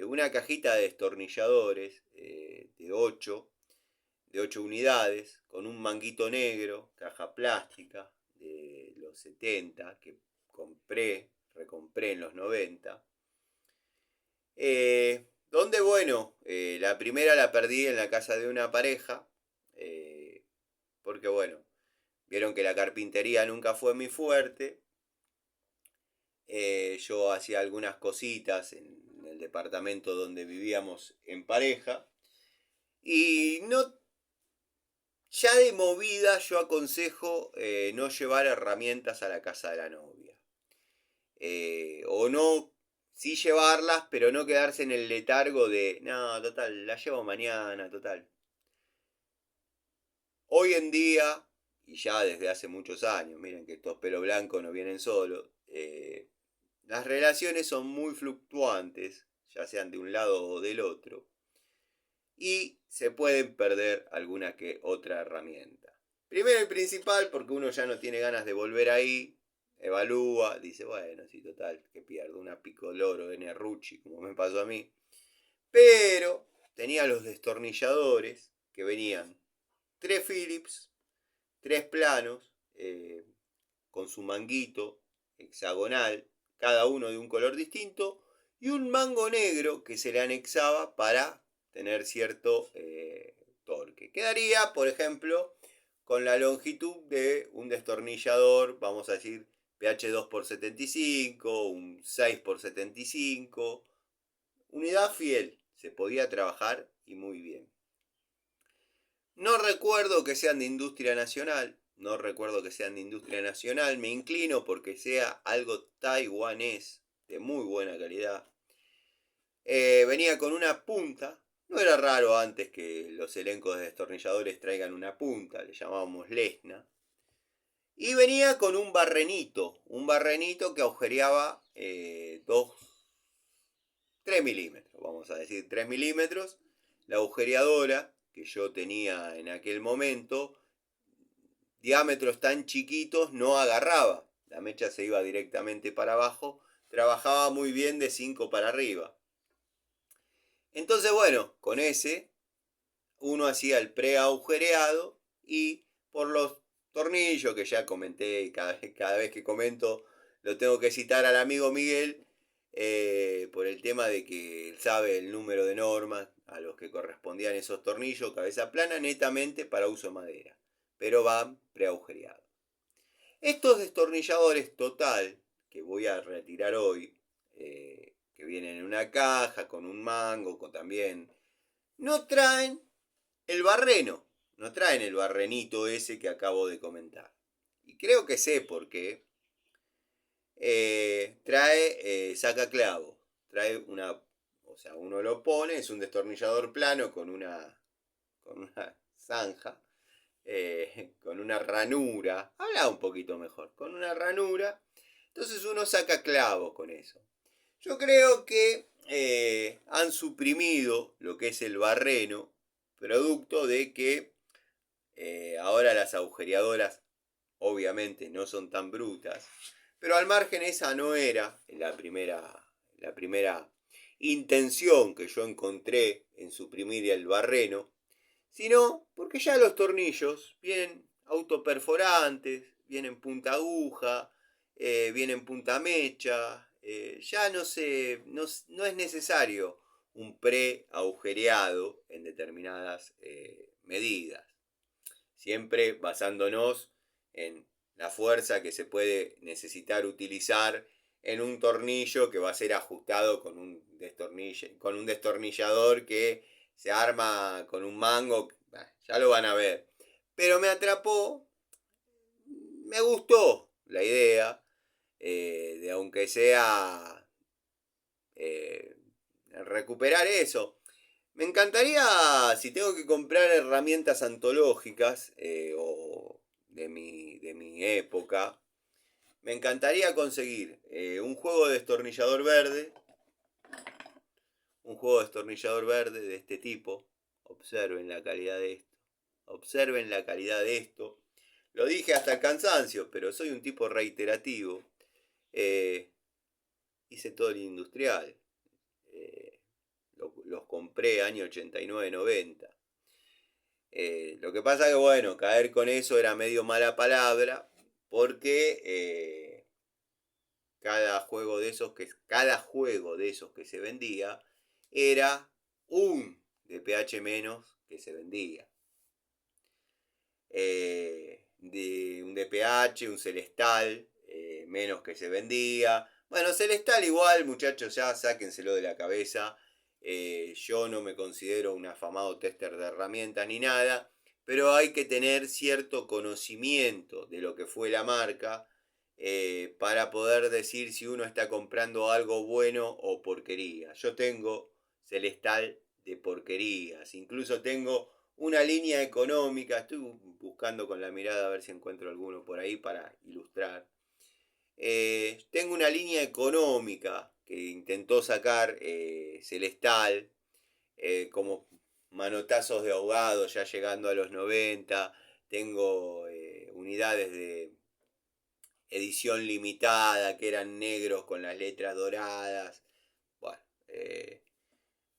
una cajita de destornilladores de 8 unidades, con un manguito negro, caja plástica, de los 70, que recompré en los 90. Donde, bueno, la primera la perdí en la casa de una pareja, porque, bueno, vieron que la carpintería nunca fue mi fuerte. Yo hacía algunas cositas en el departamento donde vivíamos en pareja. Y no, ya de movida yo aconsejo no llevar herramientas a la casa de la novia. O no, sí llevarlas, pero no quedarse en el letargo de, no, total, la llevo mañana, total. Hoy en día, y ya desde hace muchos años, miren que estos pelos blancos no vienen solos, las relaciones son muy fluctuantes, ya sean de un lado o del otro, y se pueden perder alguna que otra herramienta. Primero y principal, porque uno ya no tiene ganas de volver ahí, evalúa, dice, bueno, sí, total, que pierdo una Picoloro N. Rucci, como me pasó a mí. Pero tenía los destornilladores que venían 3 Phillips, 3 planos, con su manguito hexagonal, cada uno de un color distinto, y un mango negro que se le anexaba para tener cierto torque. Quedaría, por ejemplo, con la longitud de un destornillador, vamos a decir PH2 por 75, un 6 por 75, unidad fiel, se podía trabajar y muy bien. No recuerdo que sean de industria nacional, me inclino porque sea algo taiwanés de muy buena calidad. Venía con una punta, no era raro antes que los elencos de destornilladores traigan una punta, le llamábamos lesna. Y venía con un barrenito que agujereaba 3 milímetros, vamos a decir 3 milímetros. La agujereadora que yo tenía en aquel momento, diámetros tan chiquitos, no agarraba. La mecha se iba directamente para abajo, trabajaba muy bien de 5 para arriba. Entonces, bueno, con ese uno hacía el preagujereado y por los tornillos que ya comenté, cada vez que comento lo tengo que citar al amigo Miguel, por el tema de que él sabe el número de normas a los que correspondían esos tornillos, cabeza plana, netamente para uso madera, pero van preagujereados. Estos destornilladores total, que voy a retirar hoy, que vienen en una caja con un mango, con también, no traen el barreno, no traen el barrenito ese que acabo de comentar. Y creo que sé por qué. Trae sacaclavo, trae una, o sea, uno lo pone, es un destornillador plano con una zanja, con una ranura, habla un poquito mejor, con una ranura, entonces uno saca clavos con eso. Yo creo que han suprimido lo que es el barreno, producto de que ahora las agujereadoras obviamente no son tan brutas, pero al margen esa no era la primera intención que yo encontré en suprimir el barreno, sino porque ya los tornillos vienen autoperforantes, vienen punta aguja, vienen punta mecha, ya no es necesario un pre-agujereado en determinadas medidas, siempre basándonos en la fuerza que se puede necesitar utilizar en un tornillo que va a ser ajustado con un destornillador que se arma con un mango, ya lo van a ver. Pero me atrapó, me gustó la idea de aunque sea recuperar eso. Me encantaría, si tengo que comprar herramientas antológicas o de mi época, me encantaría conseguir un juego de destornillador verde, de este tipo. Observen la calidad de esto. Observen la calidad de esto. Lo dije hasta el cansancio, pero soy un tipo reiterativo. Hice todo el industrial. Los compré año 89-90. Lo que pasa que, bueno, caer con eso era medio mala palabra, porque cada juego de esos que se vendía era un DPH menos que se vendía. De un DPH, un Celestal menos que se vendía. Bueno, Celestal igual, muchachos, ya sáquenselo de la cabeza. Yo no me considero un afamado tester de herramientas ni nada, pero hay que tener cierto conocimiento de lo que fue la marca para poder decir si uno está comprando algo bueno o porquería. Yo tengo Celestal de porquerías, incluso tengo una línea económica, estoy buscando con la mirada a ver si encuentro alguno por ahí para ilustrar. Tengo una línea económica que intentó sacar Celestal, como manotazos de ahogado ya llegando a los 90. Tengo unidades de edición limitada que eran negros con las letras doradas. Bueno,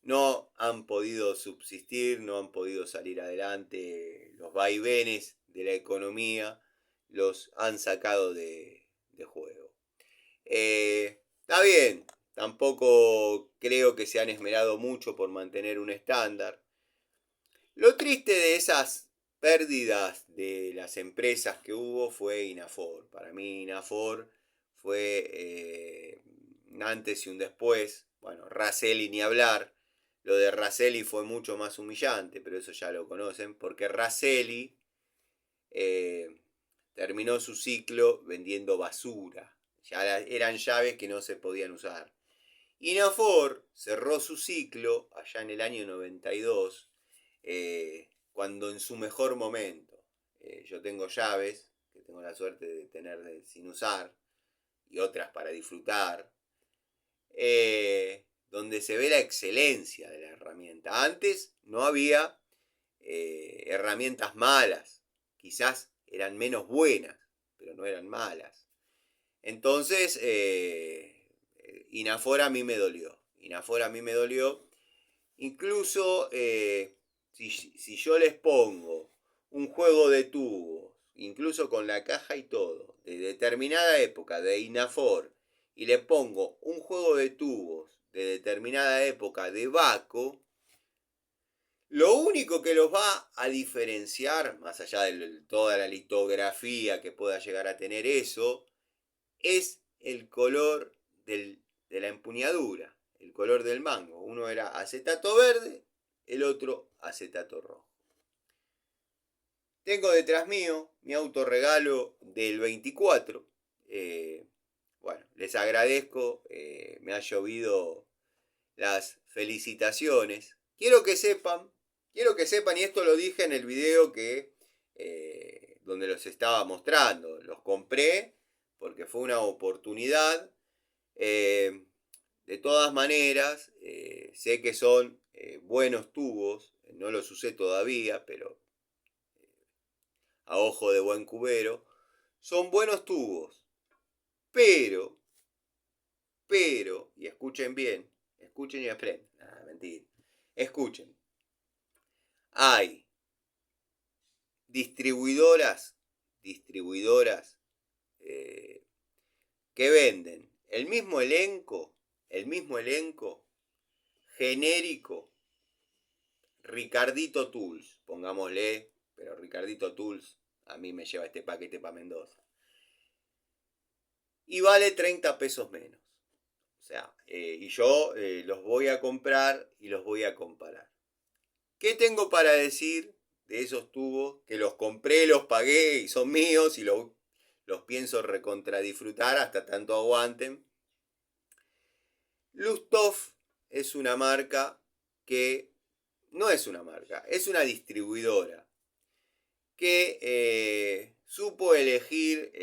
no han podido subsistir, no han podido salir adelante. Los vaivenes de la economía los han sacado de juego. Está bien, tampoco creo que se han esmerado mucho por mantener un estándar. Lo triste de esas pérdidas de las empresas que hubo fue Inafor. Para mí Inafor fue un antes y un después. Bueno, Raselli ni hablar. Lo de Raselli fue mucho más humillante, pero eso ya lo conocen, porque Raselli terminó su ciclo vendiendo basura. Ya eran llaves que no se podían usar. Inafor cerró su ciclo allá en el año 92, cuando en su mejor momento. Yo tengo llaves que tengo la suerte de tener sin usar y otras para disfrutar, donde se ve la excelencia de la herramienta. Antes no había herramientas malas, quizás eran menos buenas, pero no eran malas. Entonces, Inafor a mí me dolió. Incluso si yo les pongo un juego de tubos, incluso con la caja y todo, de determinada época de Inafor, y le pongo un juego de tubos de determinada época de Baco, lo único que los va a diferenciar, más allá de toda la litografía que pueda llegar a tener eso, es el color de la empuñadura, el color del mango. Uno era acetato verde, el otro acetato rojo. Tengo detrás mío mi autorregalo del 24. Bueno, les agradezco, me ha llovido las felicitaciones. Quiero que sepan, y esto lo dije en el video que donde los estaba mostrando. Los compré porque fue una oportunidad. De todas maneras, sé que son buenos tubos, no los usé todavía, pero a ojo de buen cubero, son buenos tubos, pero, y escuchen bien, escuchen y aprendan, mentira, escuchen, hay distribuidoras que venden el mismo elenco genérico, Ricardito Tools, pongámosle, pero Ricardito Tools a mí me lleva este paquete para Mendoza. Y vale 30 pesos menos. O sea, y yo los voy a comprar y los voy a comparar. ¿Qué tengo para decir de esos tubos que los compré, los pagué y son míos y los pienso recontradisfrutar hasta tanto aguanten? Lustov es una marca que no es una marca, es una distribuidora que supo elegir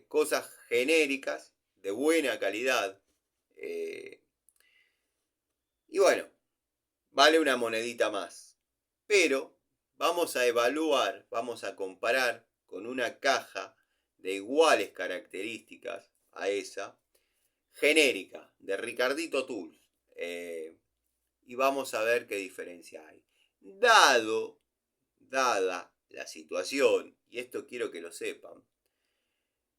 cosas genéricas de buena calidad. Y bueno, vale una monedita más. Pero vamos a evaluar, vamos a comparar con una caja de iguales características a esa, genérica, de Ricardito Tools. Y vamos a ver qué diferencia hay. Dada la situación, y esto quiero que lo sepan,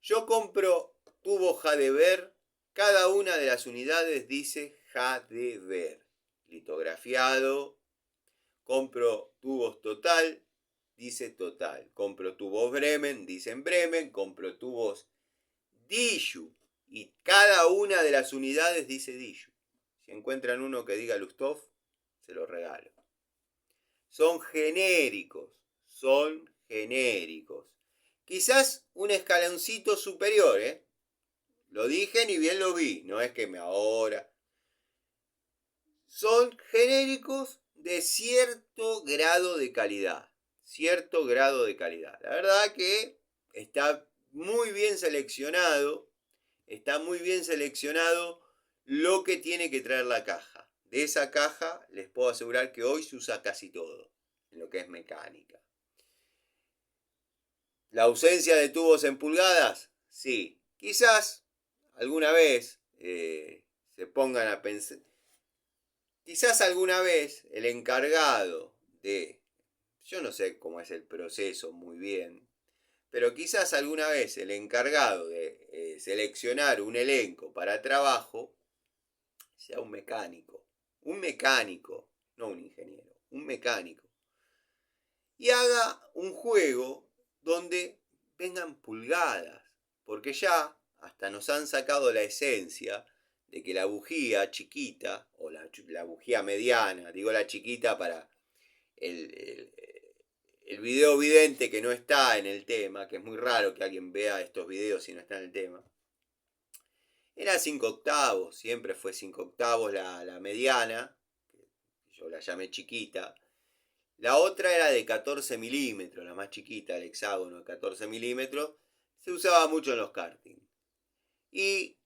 yo compro tubo Jadever, cada una de las unidades dice Jadever, litografiado. Compro tubos Total, dice Total. Compro tubos Bremen, dicen Bremen. Compro tubos Dishu, y cada una de las unidades dice Dishu. Si encuentran uno que diga Lustov, se lo regalo. Son genéricos, Quizás un escaloncito superior, Lo dije ni bien lo vi, no es que me ahora. Son genéricos de cierto grado de calidad. La verdad que está muy bien seleccionado. Lo que tiene que traer la caja. De esa caja les puedo asegurar que hoy se usa casi todo en lo que es mecánica. ¿La ausencia de tubos en pulgadas? Sí. Quizás alguna vez se pongan a pensar. Quizás alguna vez el encargado yo no sé cómo es el proceso muy bien, pero quizás alguna vez el encargado de seleccionar un elenco para trabajo sea un mecánico, no un ingeniero, un mecánico, y haga un juego donde vengan pulgadas, porque ya hasta nos han sacado la esencia de que la bujía chiquita, o la bujía mediana, digo la chiquita para el video vidente que no está en el tema, que es muy raro que alguien vea estos videos si no está en el tema, era 5 octavos, siempre fue 5 octavos la mediana, yo la llamé chiquita. La otra era de 14 milímetros, la más chiquita, el hexágono de 14 milímetros, se usaba mucho en los karting. Y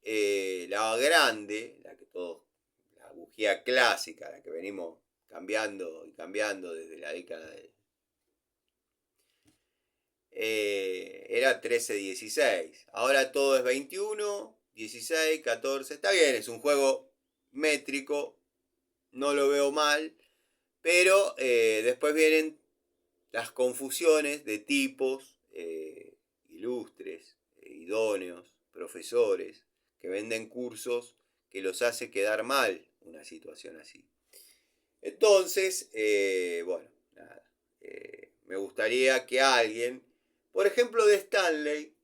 la grande, la bujía clásica, la que venimos cambiando desde la década de... era 13-16. Ahora todo es 21, 16, 14. Está bien, es un juego métrico, no lo veo mal, pero después vienen las confusiones de tipos ilustres, idóneos, profesores, que venden cursos que los hace quedar mal una situación así. Entonces, bueno, nada, me gustaría que alguien, por ejemplo de Stanley,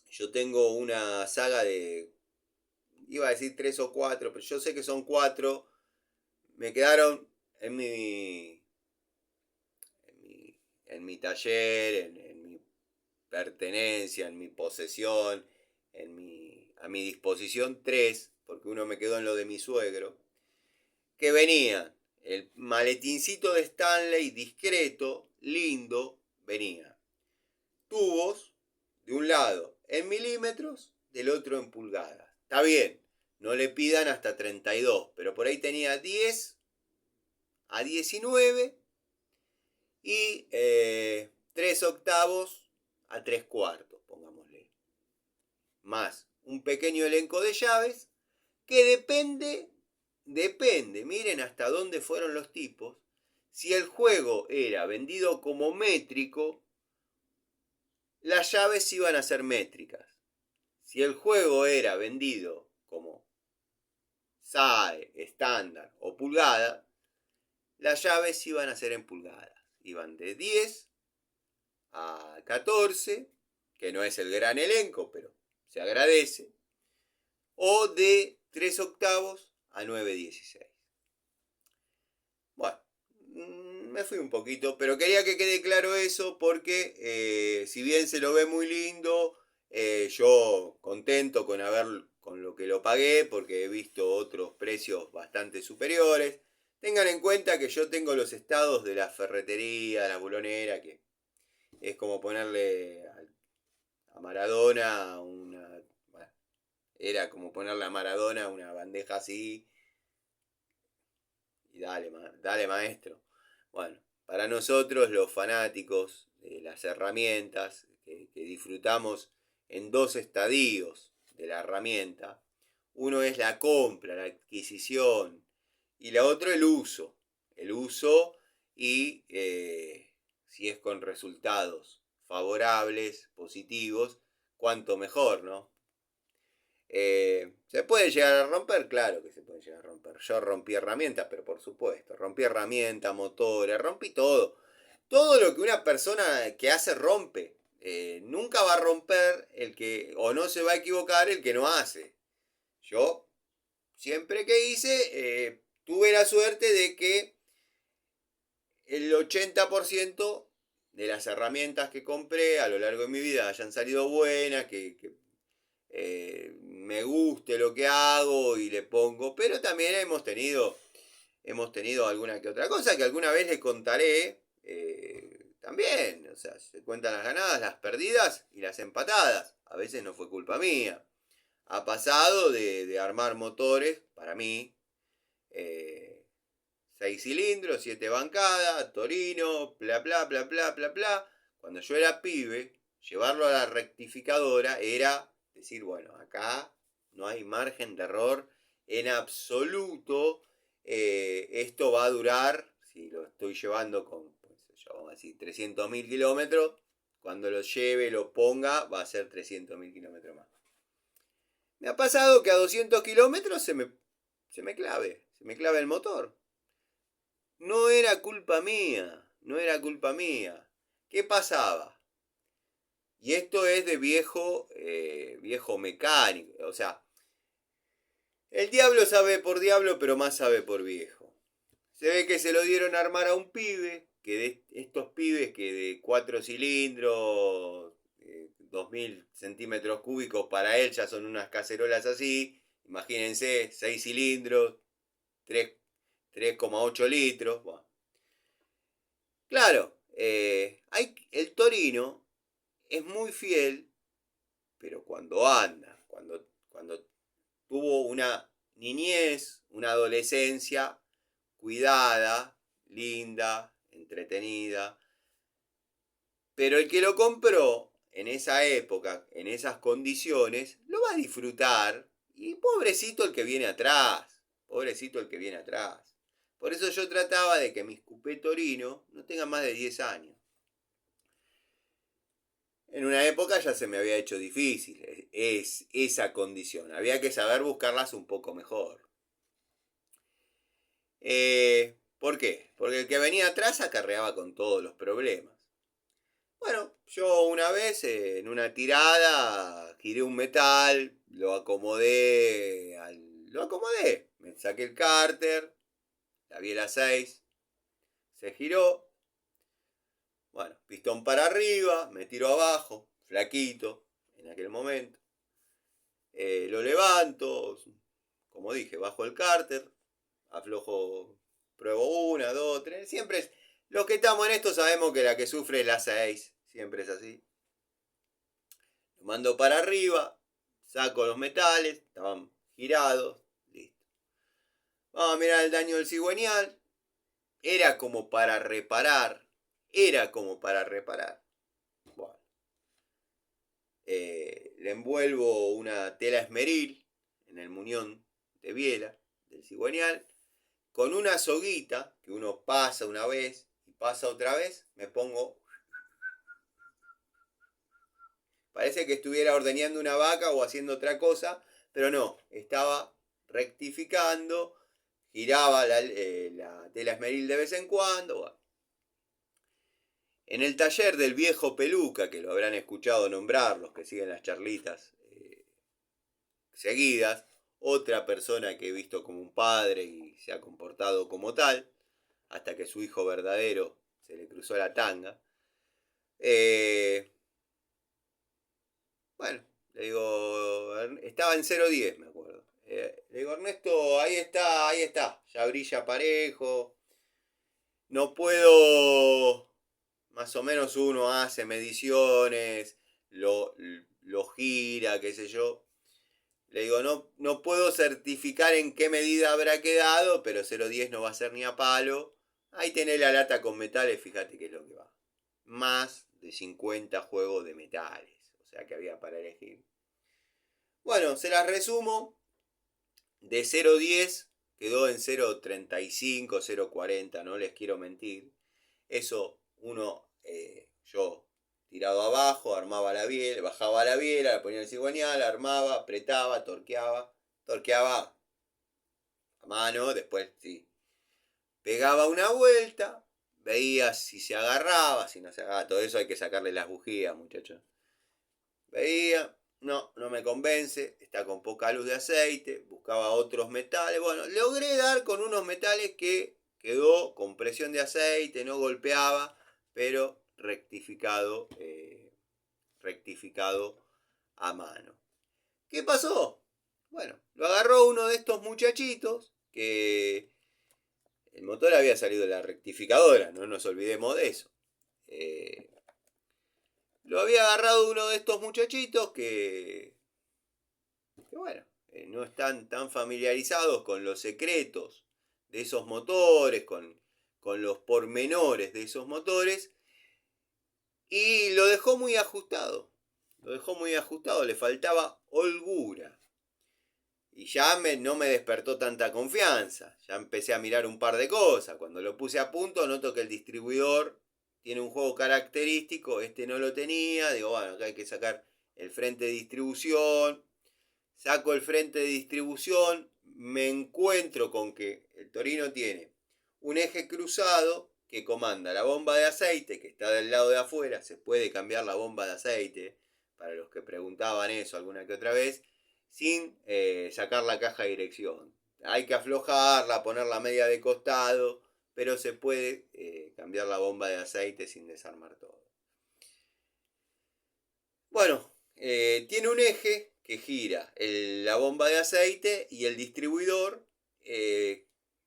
yo tengo una saga de, iba a decir 3 o 4, pero yo sé que son 4, me quedaron en mi taller, en mi pertenencia, en mi posesión, a mi disposición 3, porque uno me quedó en lo de mi suegro, que venía el maletincito de Stanley discreto, lindo, venía tubos, de un lado en milímetros, del otro en pulgadas. Está bien, no le pidan hasta 32, pero por ahí tenía 10 a 19 y 3 octavos a 3 cuartos, pongámosle. Más un pequeño elenco de llaves que depende, miren hasta dónde fueron los tipos. Si el juego era vendido como métrico, las llaves iban a ser métricas. Si el juego era vendido como SAE, estándar o pulgada, las llaves iban a ser en pulgadas. Iban de 10 a 14, que no es el gran elenco, pero se agradece. O de 3 octavos a 9/16. Bueno, me fui un poquito, pero quería que quede claro eso porque si bien se lo ve muy lindo, yo contento con lo que lo pagué porque he visto otros precios bastante superiores. Tengan en cuenta que yo tengo los estados de la ferretería, la bulonera, que es como ponerle a Maradona una... Bueno, era como ponerle a Maradona una bandeja así y dale maestro. Bueno, para nosotros los fanáticos de las herramientas, que disfrutamos en dos estadios de la herramienta, uno es la compra, la adquisición, y la otra el uso. El uso y si es con resultados favorables, positivos, cuanto mejor, ¿no? ¿Se puede llegar a romper? Claro que se puede llegar a romper. Yo rompí herramientas, pero por supuesto. Rompí herramientas, motores, rompí todo. Todo lo que una persona que hace rompe. Nunca va a romper el que, o no se va a equivocar el que no hace. Yo, siempre que hice, tuve la suerte de que el 80% de las herramientas que compré a lo largo de mi vida hayan salido buenas, que me guste lo que hago y le pongo, pero también hemos tenido alguna que otra cosa que alguna vez les contaré, también, o sea, se cuentan las ganadas, las perdidas y las empatadas, a veces no fue culpa mía, ha pasado de armar motores, para mí, 6 cilindros, 7 bancadas, Torino, bla bla bla bla bla bla, cuando yo era pibe, llevarlo a la rectificadora era decir, bueno, acá no hay margen de error en absoluto. Esto va a durar, si lo estoy llevando con, pues, vamos a decir, 300.000 kilómetros, cuando lo lleve, lo ponga, va a ser 300.000 kilómetros más. Me ha pasado que a 200 kilómetros se me clave el motor. No era culpa mía, no era culpa mía. ¿Qué pasaba? Y esto es de viejo mecánico. O sea, el diablo sabe por diablo, pero más sabe por viejo. Se ve que se lo dieron a armar a un pibe, que de estos pibes que de 4 cilindros, 2000 centímetros cúbicos, para él ya son unas cacerolas así. Imagínense, 6 cilindros, 3,8 litros. Bueno. Claro, el Torino es muy fiel, pero cuando anda, cuando tuvo una niñez, una adolescencia cuidada, linda, entretenida. Pero el que lo compró en esa época, en esas condiciones, lo va a disfrutar. Y pobrecito el que viene atrás, pobrecito el que viene atrás. Por eso yo trataba de que mis Coupé Torino no tengan más de 10 años. En una época ya se me había hecho difícil esa condición. Había que saber buscarlas un poco mejor. ¿Por qué? Porque el que venía atrás acarreaba con todos los problemas. Bueno, yo una vez en una tirada giré un metal, lo acomodé. Me saqué el cárter, la biela 6, se giró. Bueno, pistón para arriba, me tiro abajo, flaquito en aquel momento. Lo levanto, como dije, bajo el cárter, aflojo, pruebo una, dos, tres. Siempre es. Los que estamos en esto sabemos que la que sufre es la 6. Siempre es así. Lo mando para arriba, saco los metales, estaban girados, listo. Vamos a mirar el daño del cigüeñal. Era como para reparar. Bueno. Le envuelvo una tela esmeril en el muñón de biela del cigüeñal. Con una soguita que uno pasa una vez y pasa otra vez, me pongo. Parece que estuviera ordeñando una vaca o haciendo otra cosa, pero no, estaba rectificando, giraba la tela esmeril de vez en cuando. Bueno. En el taller del viejo Peluca, que lo habrán escuchado nombrar los que siguen las charlitas seguidas, otra persona que he visto como un padre y se ha comportado como tal, hasta que su hijo verdadero se le cruzó la tanga. Bueno, le digo, estaba en 0-10, me acuerdo. Le digo, Ernesto, ahí está, ya brilla parejo. No puedo, más o menos uno hace mediciones, lo gira, qué sé yo. Le digo, no puedo certificar en qué medida habrá quedado, pero 0,10 no va a ser ni a palo. Ahí tenés la lata con metales, fíjate qué es lo que va. Más de 50 juegos de metales, o sea que había para elegir. Bueno, se las resumo. De 0,10 quedó en 0,35, 0,40, no les quiero mentir. Eso yo tirado abajo, armaba la biela, bajaba la biela, la ponía en el cigüeñal, armaba, apretaba, torqueaba a mano, después sí. Pegaba una vuelta, veía si se agarraba, si no se agarraba, todo eso hay que sacarle las bujías, muchachos. Veía, no me convence, está con poca luz de aceite, buscaba otros metales, bueno, logré dar con unos metales que quedó con presión de aceite, no golpeaba, pero rectificado a mano. ¿Qué pasó? Bueno, lo agarró uno de estos muchachitos que el motor había salido de la rectificadora, no nos olvidemos de eso. Lo había agarrado uno de estos muchachitos que bueno, no están tan familiarizados con los secretos de esos motores, con los pormenores de esos motores, y lo dejó muy ajustado. Le faltaba holgura. Y ya no me despertó tanta confianza. Ya empecé a mirar un par de cosas. Cuando lo puse a punto, noto que el distribuidor tiene un juego característico, este no lo tenía. Digo, bueno, acá hay que sacar el frente de distribución. Saco el frente de distribución, me encuentro con que el Torino tiene un eje cruzado que comanda la bomba de aceite, que está del lado de afuera. Se puede cambiar la bomba de aceite, para los que preguntaban eso alguna que otra vez, sin sacar la caja de dirección. Hay que aflojarla, ponerla media de costado, pero se puede cambiar la bomba de aceite sin desarmar todo. Bueno, tiene un eje que gira la bomba de aceite y el distribuidor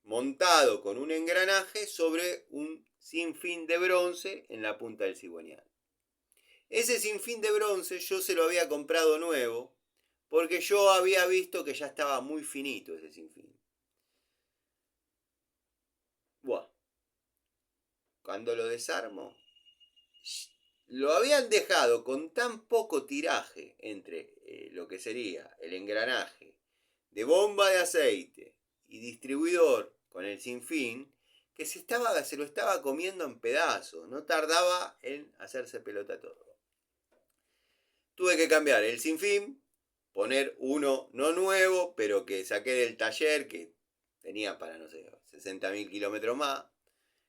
montado con un engranaje sobre un sinfín de bronce en la punta del cigüeñal. Ese sinfín de bronce yo se lo había comprado nuevo porque yo había visto que ya estaba muy finito ese sinfín. Bueno, cuando lo desarmo, lo habían dejado con tan poco tiraje entre lo que sería el engranaje de bomba de aceite y distribuidor con el sinfín, que se lo estaba comiendo en pedazos. No tardaba en hacerse pelota todo. Tuve que cambiar el sinfín, poner uno no nuevo, pero que saqué del taller, que tenía para, no sé, 60.000 kilómetros más.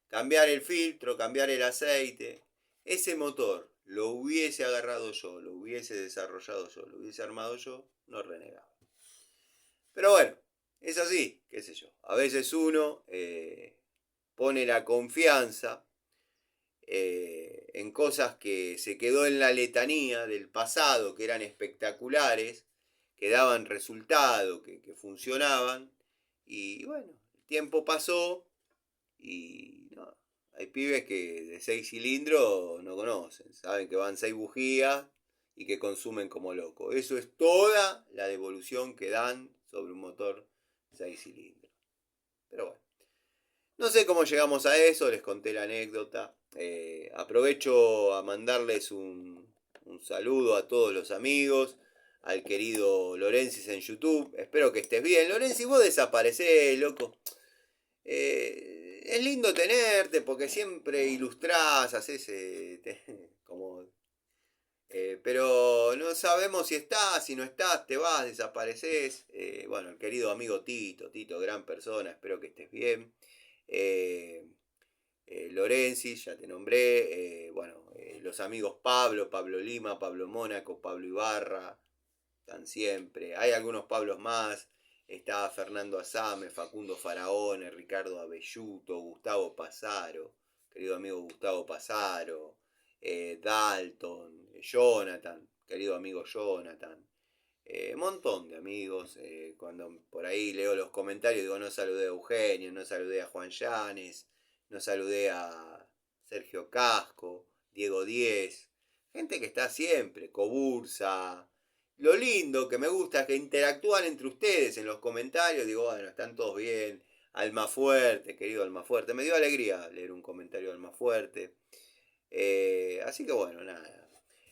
Cambiar el filtro, cambiar el aceite. Ese motor lo hubiese agarrado yo, lo hubiese desarrollado yo, lo hubiese armado yo, no renegaba. Pero bueno, es así, qué sé yo. A veces uno pone la confianza en cosas que se quedó en la letanía del pasado, que eran espectaculares, que daban resultado, que funcionaban. Y bueno, el tiempo pasó y no, hay pibes que de 6 cilindros no conocen, saben que van 6 bujías y que consumen como loco. Eso es toda la devolución que dan sobre un motor 6 cilindros. Pero bueno, no sé cómo llegamos a eso, les conté la anécdota. Aprovecho a mandarles un saludo a todos los amigos, al querido Lorensis en YouTube. Espero que estés bien. Lorensis, vos desaparecés, loco. Es lindo tenerte porque siempre ilustrás, haces como... pero no sabemos si estás, si no estás, te vas, desapareces. Bueno, el querido amigo Tito, gran persona, espero que estés bien. Lorenzi, ya te nombré. Los amigos Pablo Lima, Pablo Mónaco, Pablo Ibarra, están siempre. Hay algunos Pablos más. Está Fernando Azame, Facundo Faraone, Ricardo Abelluto, Gustavo Pasaro, querido amigo Gustavo Pasaro, Dalton, Jonathan, querido amigo Jonathan. Montón de amigos. Cuando por ahí leo los comentarios, digo, no saludé a Eugenio, no saludé a Juan Llanes, no saludé a Sergio Casco, Diego Díez. Gente que está siempre, Cobursa. Lo lindo que me gusta es que interactúan entre ustedes en los comentarios. Digo, bueno, están todos bien. Almafuerte, querido Almafuerte. Me dio alegría leer un comentario de Almafuerte. Así que bueno, nada.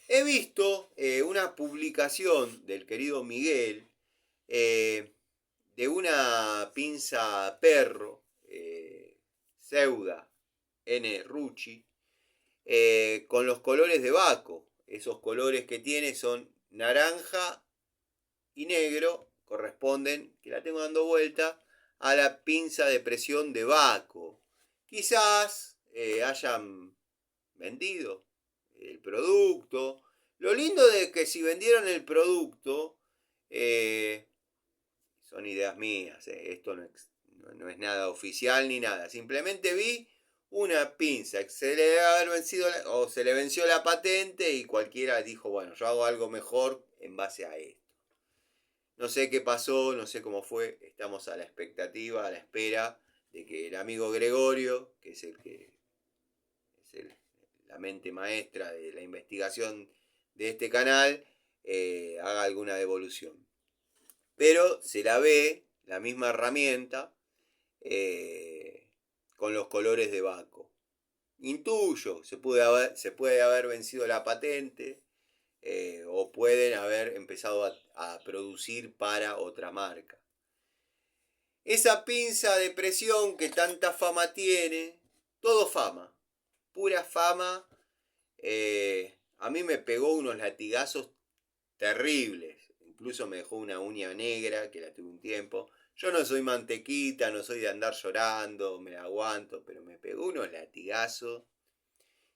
He visto una publicación del querido Miguel de una pinza perro, Seuda N. Rucci, con los colores de Baco. Esos colores que tiene son naranja y negro, corresponden, que la tengo dando vuelta, a la pinza de presión de Baco. Quizás hayan vendido el producto. Lo lindo de que si vendieron el producto, son ideas mías, esto no es nada oficial ni nada. Simplemente vi una pinza que se le debe haber vencido o se le venció la patente y cualquiera dijo, bueno, yo hago algo mejor en base a esto. No sé qué pasó, no sé cómo fue, estamos a la expectativa, a la espera de que el amigo Gregorio, que es la mente maestra de la investigación de este canal, haga alguna devolución. Pero se la ve, la misma herramienta, con los colores de Baco. Intuyo, se puede haber vencido la patente, o pueden haber empezado a producir para otra marca. Esa pinza de presión que tanta fama tiene, todo fama, pura fama. A mí me pegó unos latigazos terribles. Incluso me dejó una uña negra que la tuve un tiempo. Yo no soy mantequita, no soy de andar llorando, me la aguanto, pero me pegó unos latigazos.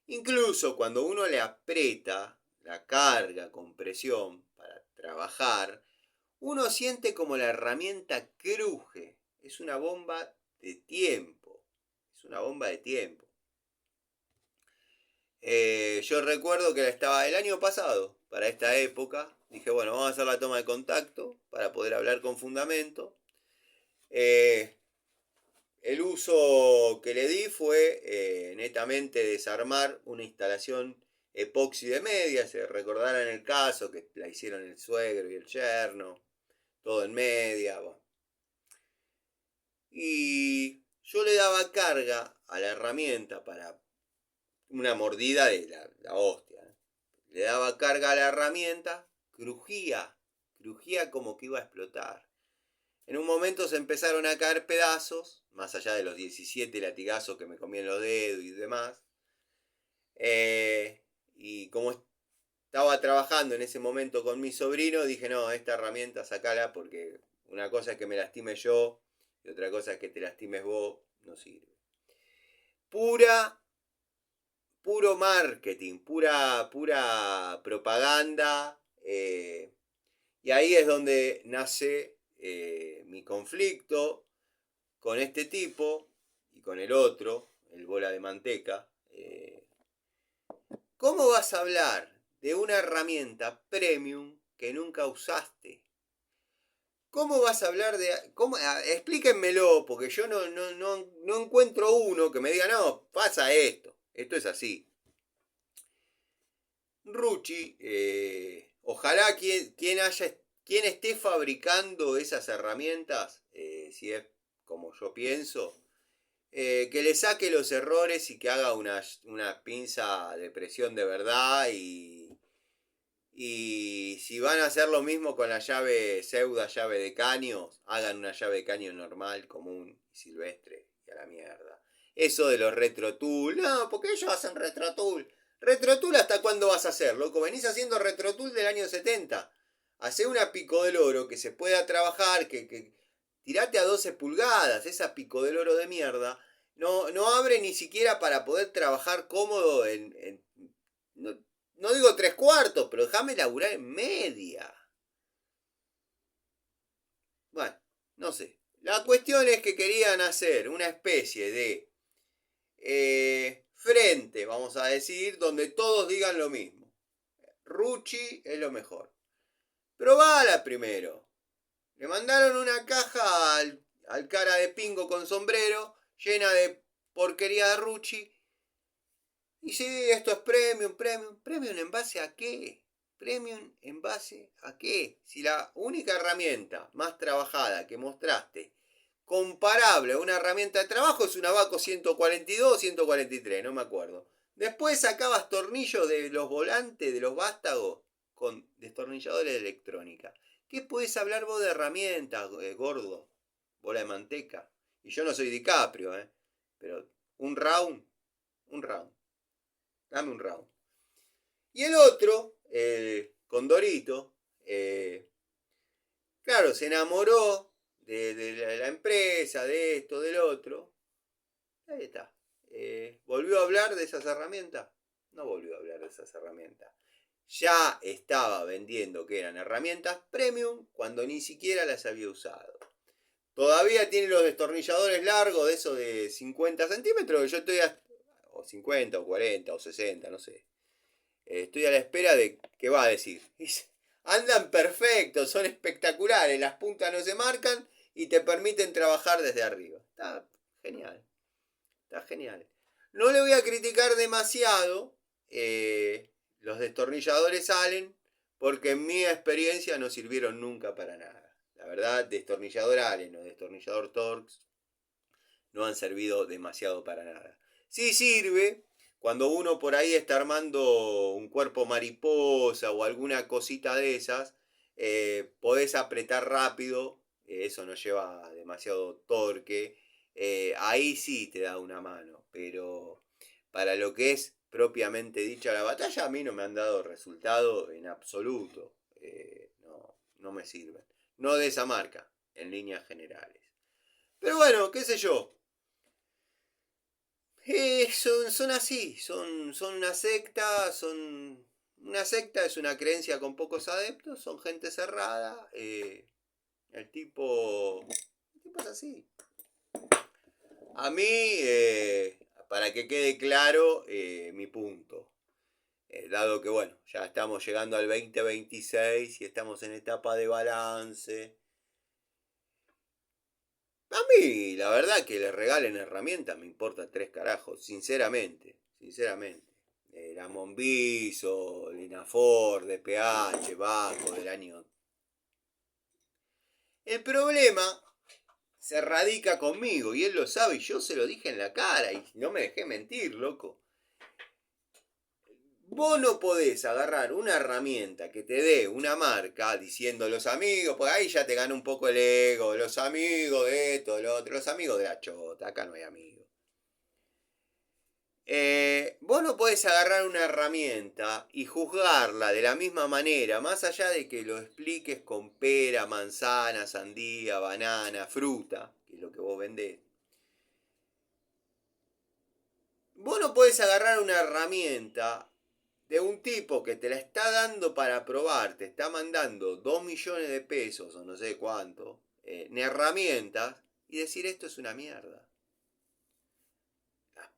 Incluso cuando uno le aprieta la carga con presión para trabajar, uno siente como la herramienta cruje. Es una bomba de tiempo. Es una bomba de tiempo. Yo recuerdo que estaba el año pasado, para esta época. Dije, bueno, vamos a hacer la toma de contacto para poder hablar con fundamento. El uso que le di fue netamente desarmar una instalación epoxi de media. Se recordarán el caso que la hicieron el suegro y el yerno, todo en media. Bueno. Y yo le daba carga a la herramienta para una mordida de la hostia. Le daba carga a la herramienta, crujía como que iba a explotar. En un momento se empezaron a caer pedazos, más allá de los 17 latigazos que me comían los dedos y demás. Y como estaba trabajando en ese momento con mi sobrino, dije, no, esta herramienta sacala porque una cosa es que me lastime yo y otra cosa es que te lastimes vos, no sirve. Puro marketing, pura propaganda. Y ahí es donde nace mi conflicto con este tipo y con el otro, el bola de manteca. ¿Cómo vas a hablar de una herramienta premium que nunca usaste? ¿Cómo vas a hablar de...? Explíquenmelo, porque yo no encuentro uno que me diga, no, pasa esto es así. Rucci, ojalá quien esté fabricando esas herramientas, si es como yo pienso, que le saque los errores y que haga una pinza de presión de verdad y si van a hacer lo mismo con la llave llave de caños, hagan una llave de caño normal, común y silvestre y a la mierda. Eso de los retro tool, no, porque ellos hacen retro tool. Retro tool, ¿hasta cuándo vas a hacer, loco? Venís haciendo retro tool del año 70. Hacé una pico del oro que se pueda trabajar, que tirate a 12 pulgadas, esa pico del oro de mierda. No abre ni siquiera para poder trabajar cómodo no, no digo 3/4, pero déjame laburar en media. Bueno, no sé. La cuestión es que querían hacer una especie de frente, vamos a decir, donde todos digan lo mismo. Rucci es lo mejor. Probala primero. Le mandaron una caja al cara de pingo con sombrero, llena de porquería de Rucci. Y sí, esto es premium en base a qué? Premium en base a qué? Si la única herramienta más trabajada que mostraste, comparable a una herramienta de trabajo, es una Vaco 142 o 143, no me acuerdo. Después sacabas tornillos de los volantes, de los vástagos, con destornilladores de electrónica. ¿Qué puedes hablar vos de herramientas, gordo? Bola de manteca. Y yo no soy DiCaprio, pero un round. Dame un round. Y el otro, el Condorito, claro, se enamoró de la empresa, de esto, del otro. Ahí está. ¿Volvió a hablar de esas herramientas? No volvió a hablar de esas herramientas. Ya estaba vendiendo que eran herramientas premium cuando ni siquiera las había usado. Todavía tiene los destornilladores largos, de esos de 50 centímetros. Yo estoy o 50 o 40 o 60, no sé. Estoy a la espera de qué va a decir. Andan perfectos, son espectaculares, las puntas no se marcan y te permiten trabajar desde arriba. Está genial, está genial. No le voy a criticar demasiado los destornilladores Allen, porque en mi experiencia no sirvieron nunca para nada. La verdad, destornillador Allen o destornillador Torx no han servido demasiado para nada. Sí sirve cuando uno por ahí está armando un cuerpo mariposa o alguna cosita de esas, podés apretar rápido, eso no lleva demasiado torque, ahí sí te da una mano, pero para lo que es propiamente dicha la batalla, a mí no me han dado resultado en absoluto, no me sirven, no de esa marca, en líneas generales. Pero bueno, qué sé yo, son así, son una secta, son... Una secta es una creencia con pocos adeptos, son gente cerrada, el tipo es así. A mí, para que quede claro mi punto, dado que bueno, ya estamos llegando al 2026 y estamos en etapa de balance, a mí, la verdad que le regalen herramientas me importa tres carajos, sinceramente. La Monbiso, Linafor, DPH, Baco del año. El problema se radica conmigo y él lo sabe y yo se lo dije en la cara y no me dejé mentir, loco. Vos no podés agarrar una herramienta que te dé una marca diciendo los amigos, pues ahí ya te gana un poco el ego, los amigos de esto, de lo otro, los amigos de la chota, acá no hay amigos. Vos no podés agarrar una herramienta y juzgarla de la misma manera, más allá de que lo expliques con pera, manzana, sandía, banana, fruta, que es lo que vos vendés. Vos no podés agarrar una herramienta de un tipo que te la está dando para probar, te está mandando 2 millones de pesos o no sé cuánto, en herramientas, y decir esto es una mierda. Las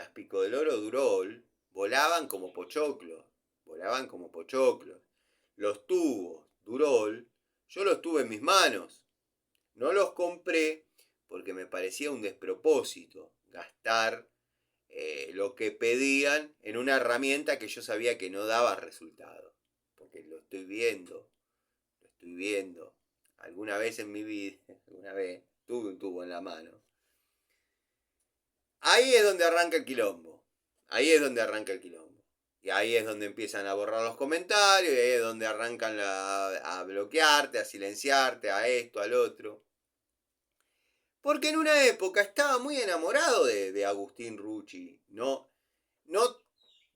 pico del oro Durol volaban como pochoclos, Los tubos Durol, yo los tuve en mis manos. No los compré porque me parecía un despropósito gastar lo que pedían en una herramienta que yo sabía que no daba resultado. Porque lo estoy viendo. Alguna vez en mi vida, alguna vez, tuve un tubo en la mano. Ahí es donde arranca el quilombo. Y ahí es donde empiezan a borrar los comentarios, y ahí es donde arrancan a bloquearte, a silenciarte, a esto, al otro. Porque en una época estaba muy enamorado de Agustín Rucci. No, no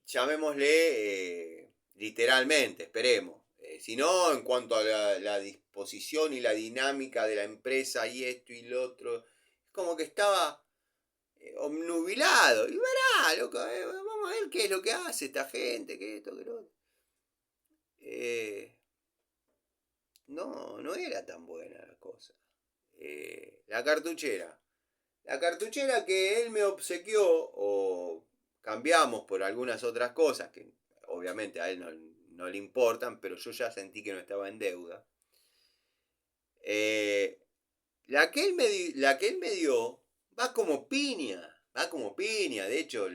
llamémosle literalmente, esperemos. Sino en cuanto a la disposición y la dinámica de la empresa y esto y lo otro. Es como que estaba obnubilado. Y verá, loco, vamos a ver qué es lo que hace esta gente, qué esto, qué lo otro. No era tan buena la cosa. La cartuchera. La cartuchera que él me obsequió, o cambiamos por algunas otras cosas, que obviamente a él no le importan, pero yo ya sentí que no estaba en deuda. La que él me dio va como piña. De hecho,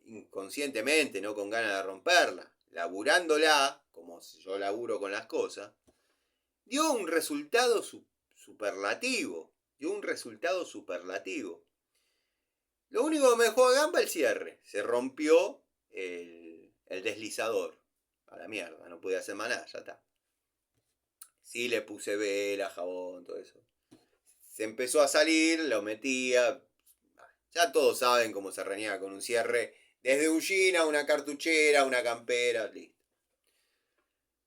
inconscientemente, no con ganas de romperla, laburándola, como yo laburo con las cosas, dio un resultado superlativo. Lo único que me dejó a gamba el cierre. Se rompió el deslizador. A la mierda, no pude hacer más nada, ya está. Sí le puse vela, jabón, todo eso. Se empezó a salir, lo metía. Ya todos saben cómo se reniega con un cierre. Desde un jean a una cartuchera, una campera, listo.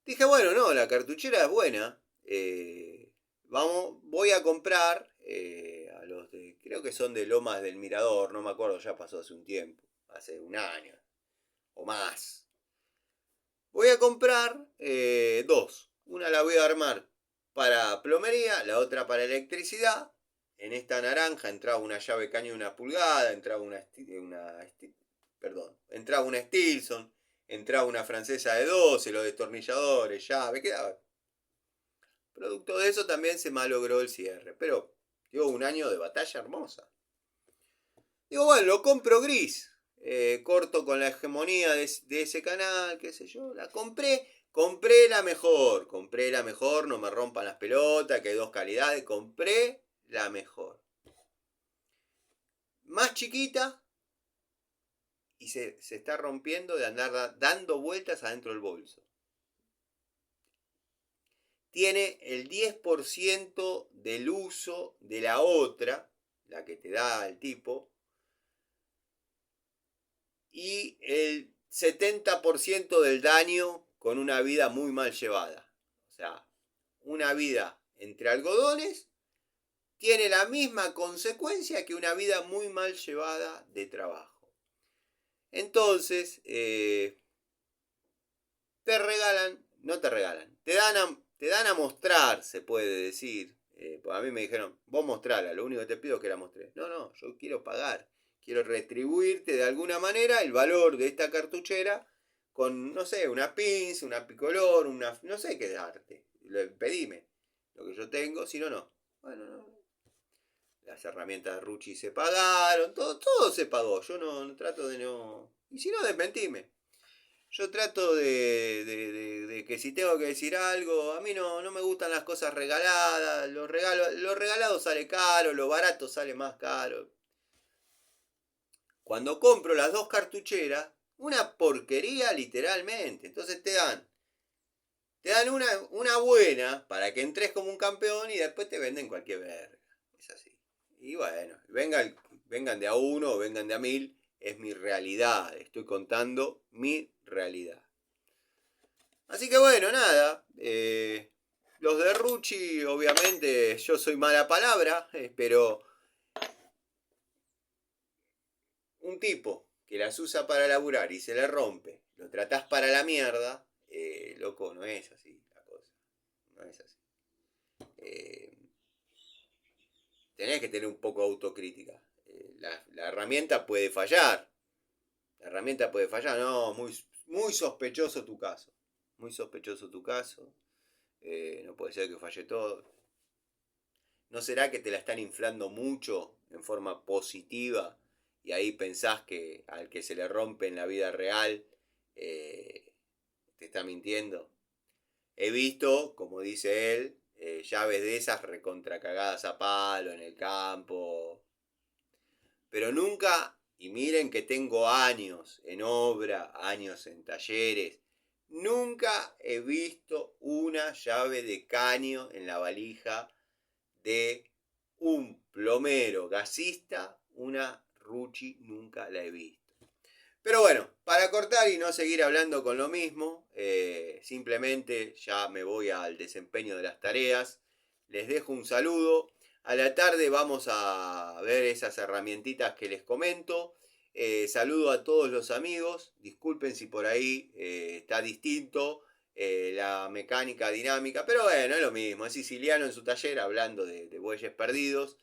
Dije, bueno, no, la cartuchera es buena. Voy a comprar a los de, creo que son de Lomas del Mirador, no me acuerdo, ya pasó hace un tiempo, hace un año o más. Voy a comprar dos. Una la voy a armar para plomería, la otra para electricidad. En esta naranja entraba una llave caño de 1 pulgada, entraba entraba una Stilson, entraba una francesa de 12, los destornilladores, llave, quedaba. Producto de eso también se malogró el cierre, pero dio un año de batalla hermosa. Digo, bueno, lo compro gris. Corto con la hegemonía de ese canal, qué sé yo. La compré la mejor, no me rompan las pelotas, que hay dos calidades. Compré la mejor. Más chiquita y se está rompiendo de andar dando vueltas adentro del bolso. Tiene el 10% del uso de la otra, la que te da el tipo, y el 70% del daño con una vida muy mal llevada. O sea, una vida entre algodones tiene la misma consecuencia que una vida muy mal llevada de trabajo. Entonces, te dan a mostrar, se puede decir. Pues a mí me dijeron, vos mostrala, lo único que te pido es que la mostres. No, yo quiero pagar. Quiero retribuirte de alguna manera el valor de esta cartuchera con, no sé, una pinza, una picolor, no sé qué darte. Pedime lo que yo tengo, si no, no. Bueno, no. Las herramientas de Rucci se pagaron, todo se pagó. Yo no trato de no. Y si no, desmentime. Yo trato de que si tengo que decir algo, a mí no me gustan las cosas regaladas, lo regalado sale caro, lo barato sale más caro. Cuando compro las dos cartucheras, una porquería literalmente. Entonces te dan una buena para que entres como un campeón y después te venden cualquier verga. Es así. Y bueno, vengan de a uno o vengan de a 1000, es mi realidad. Estoy contando mi realidad. Así que bueno, nada. Los de Rucci, obviamente, yo soy mala palabra, pero un tipo que las usa para laburar y se le rompe, lo tratás para la mierda, loco, no es así la cosa. No es así. Tenés que tener un poco de autocrítica. La herramienta puede fallar. No, muy sospechoso tu caso. No puede ser que falle todo. ¿No será que te la están inflando mucho en forma positiva y ahí pensás que al que se le rompe en la vida real te está mintiendo. He visto, como dice él, llaves de esas recontracagadas a palo en el campo. Pero nunca, y miren que tengo años en obra, años en talleres, nunca he visto una llave de caño en la valija de un plomero gasista, una Rucci nunca la he visto. Pero bueno, para cortar y no seguir hablando con lo mismo, simplemente ya me voy al desempeño de las tareas. Les dejo un saludo. A la tarde vamos a ver esas herramientitas que les comento. Saludo a todos los amigos. Disculpen si por ahí está distinto la mecánica dinámica. Pero bueno, es lo mismo. Es siciliano en su taller hablando de bueyes perdidos.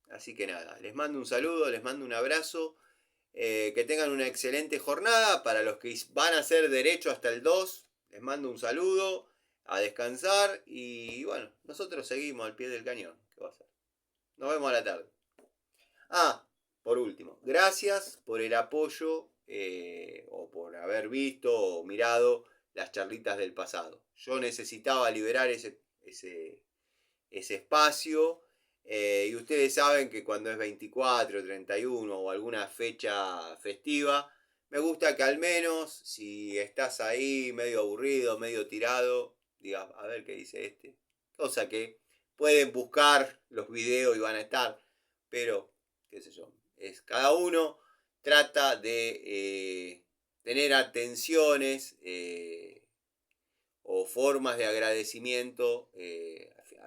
Así que nada, les mando un saludo, les mando un abrazo. Que tengan una excelente jornada. Para los que van a hacer derecho hasta el 2, les mando un saludo, a descansar y bueno, nosotros seguimos al pie del cañón. ¿Qué va a hacer? Nos vemos a la tarde. Ah, por último, gracias por el apoyo o por haber visto o mirado las charlitas del pasado. Yo necesitaba liberar ese espacio. Y ustedes saben que cuando es 24, 31 o alguna fecha festiva, me gusta que al menos si estás ahí medio aburrido, medio tirado, digas, a ver qué dice este. Cosa que pueden buscar los videos y van a estar, pero qué sé yo, es cada uno trata de tener atenciones o formas de agradecimiento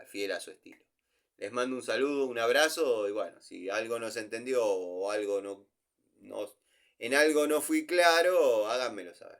fiel a su estilo. Les mando un saludo, un abrazo y bueno, si algo no se entendió o algo en algo no fui claro, háganmelo saber.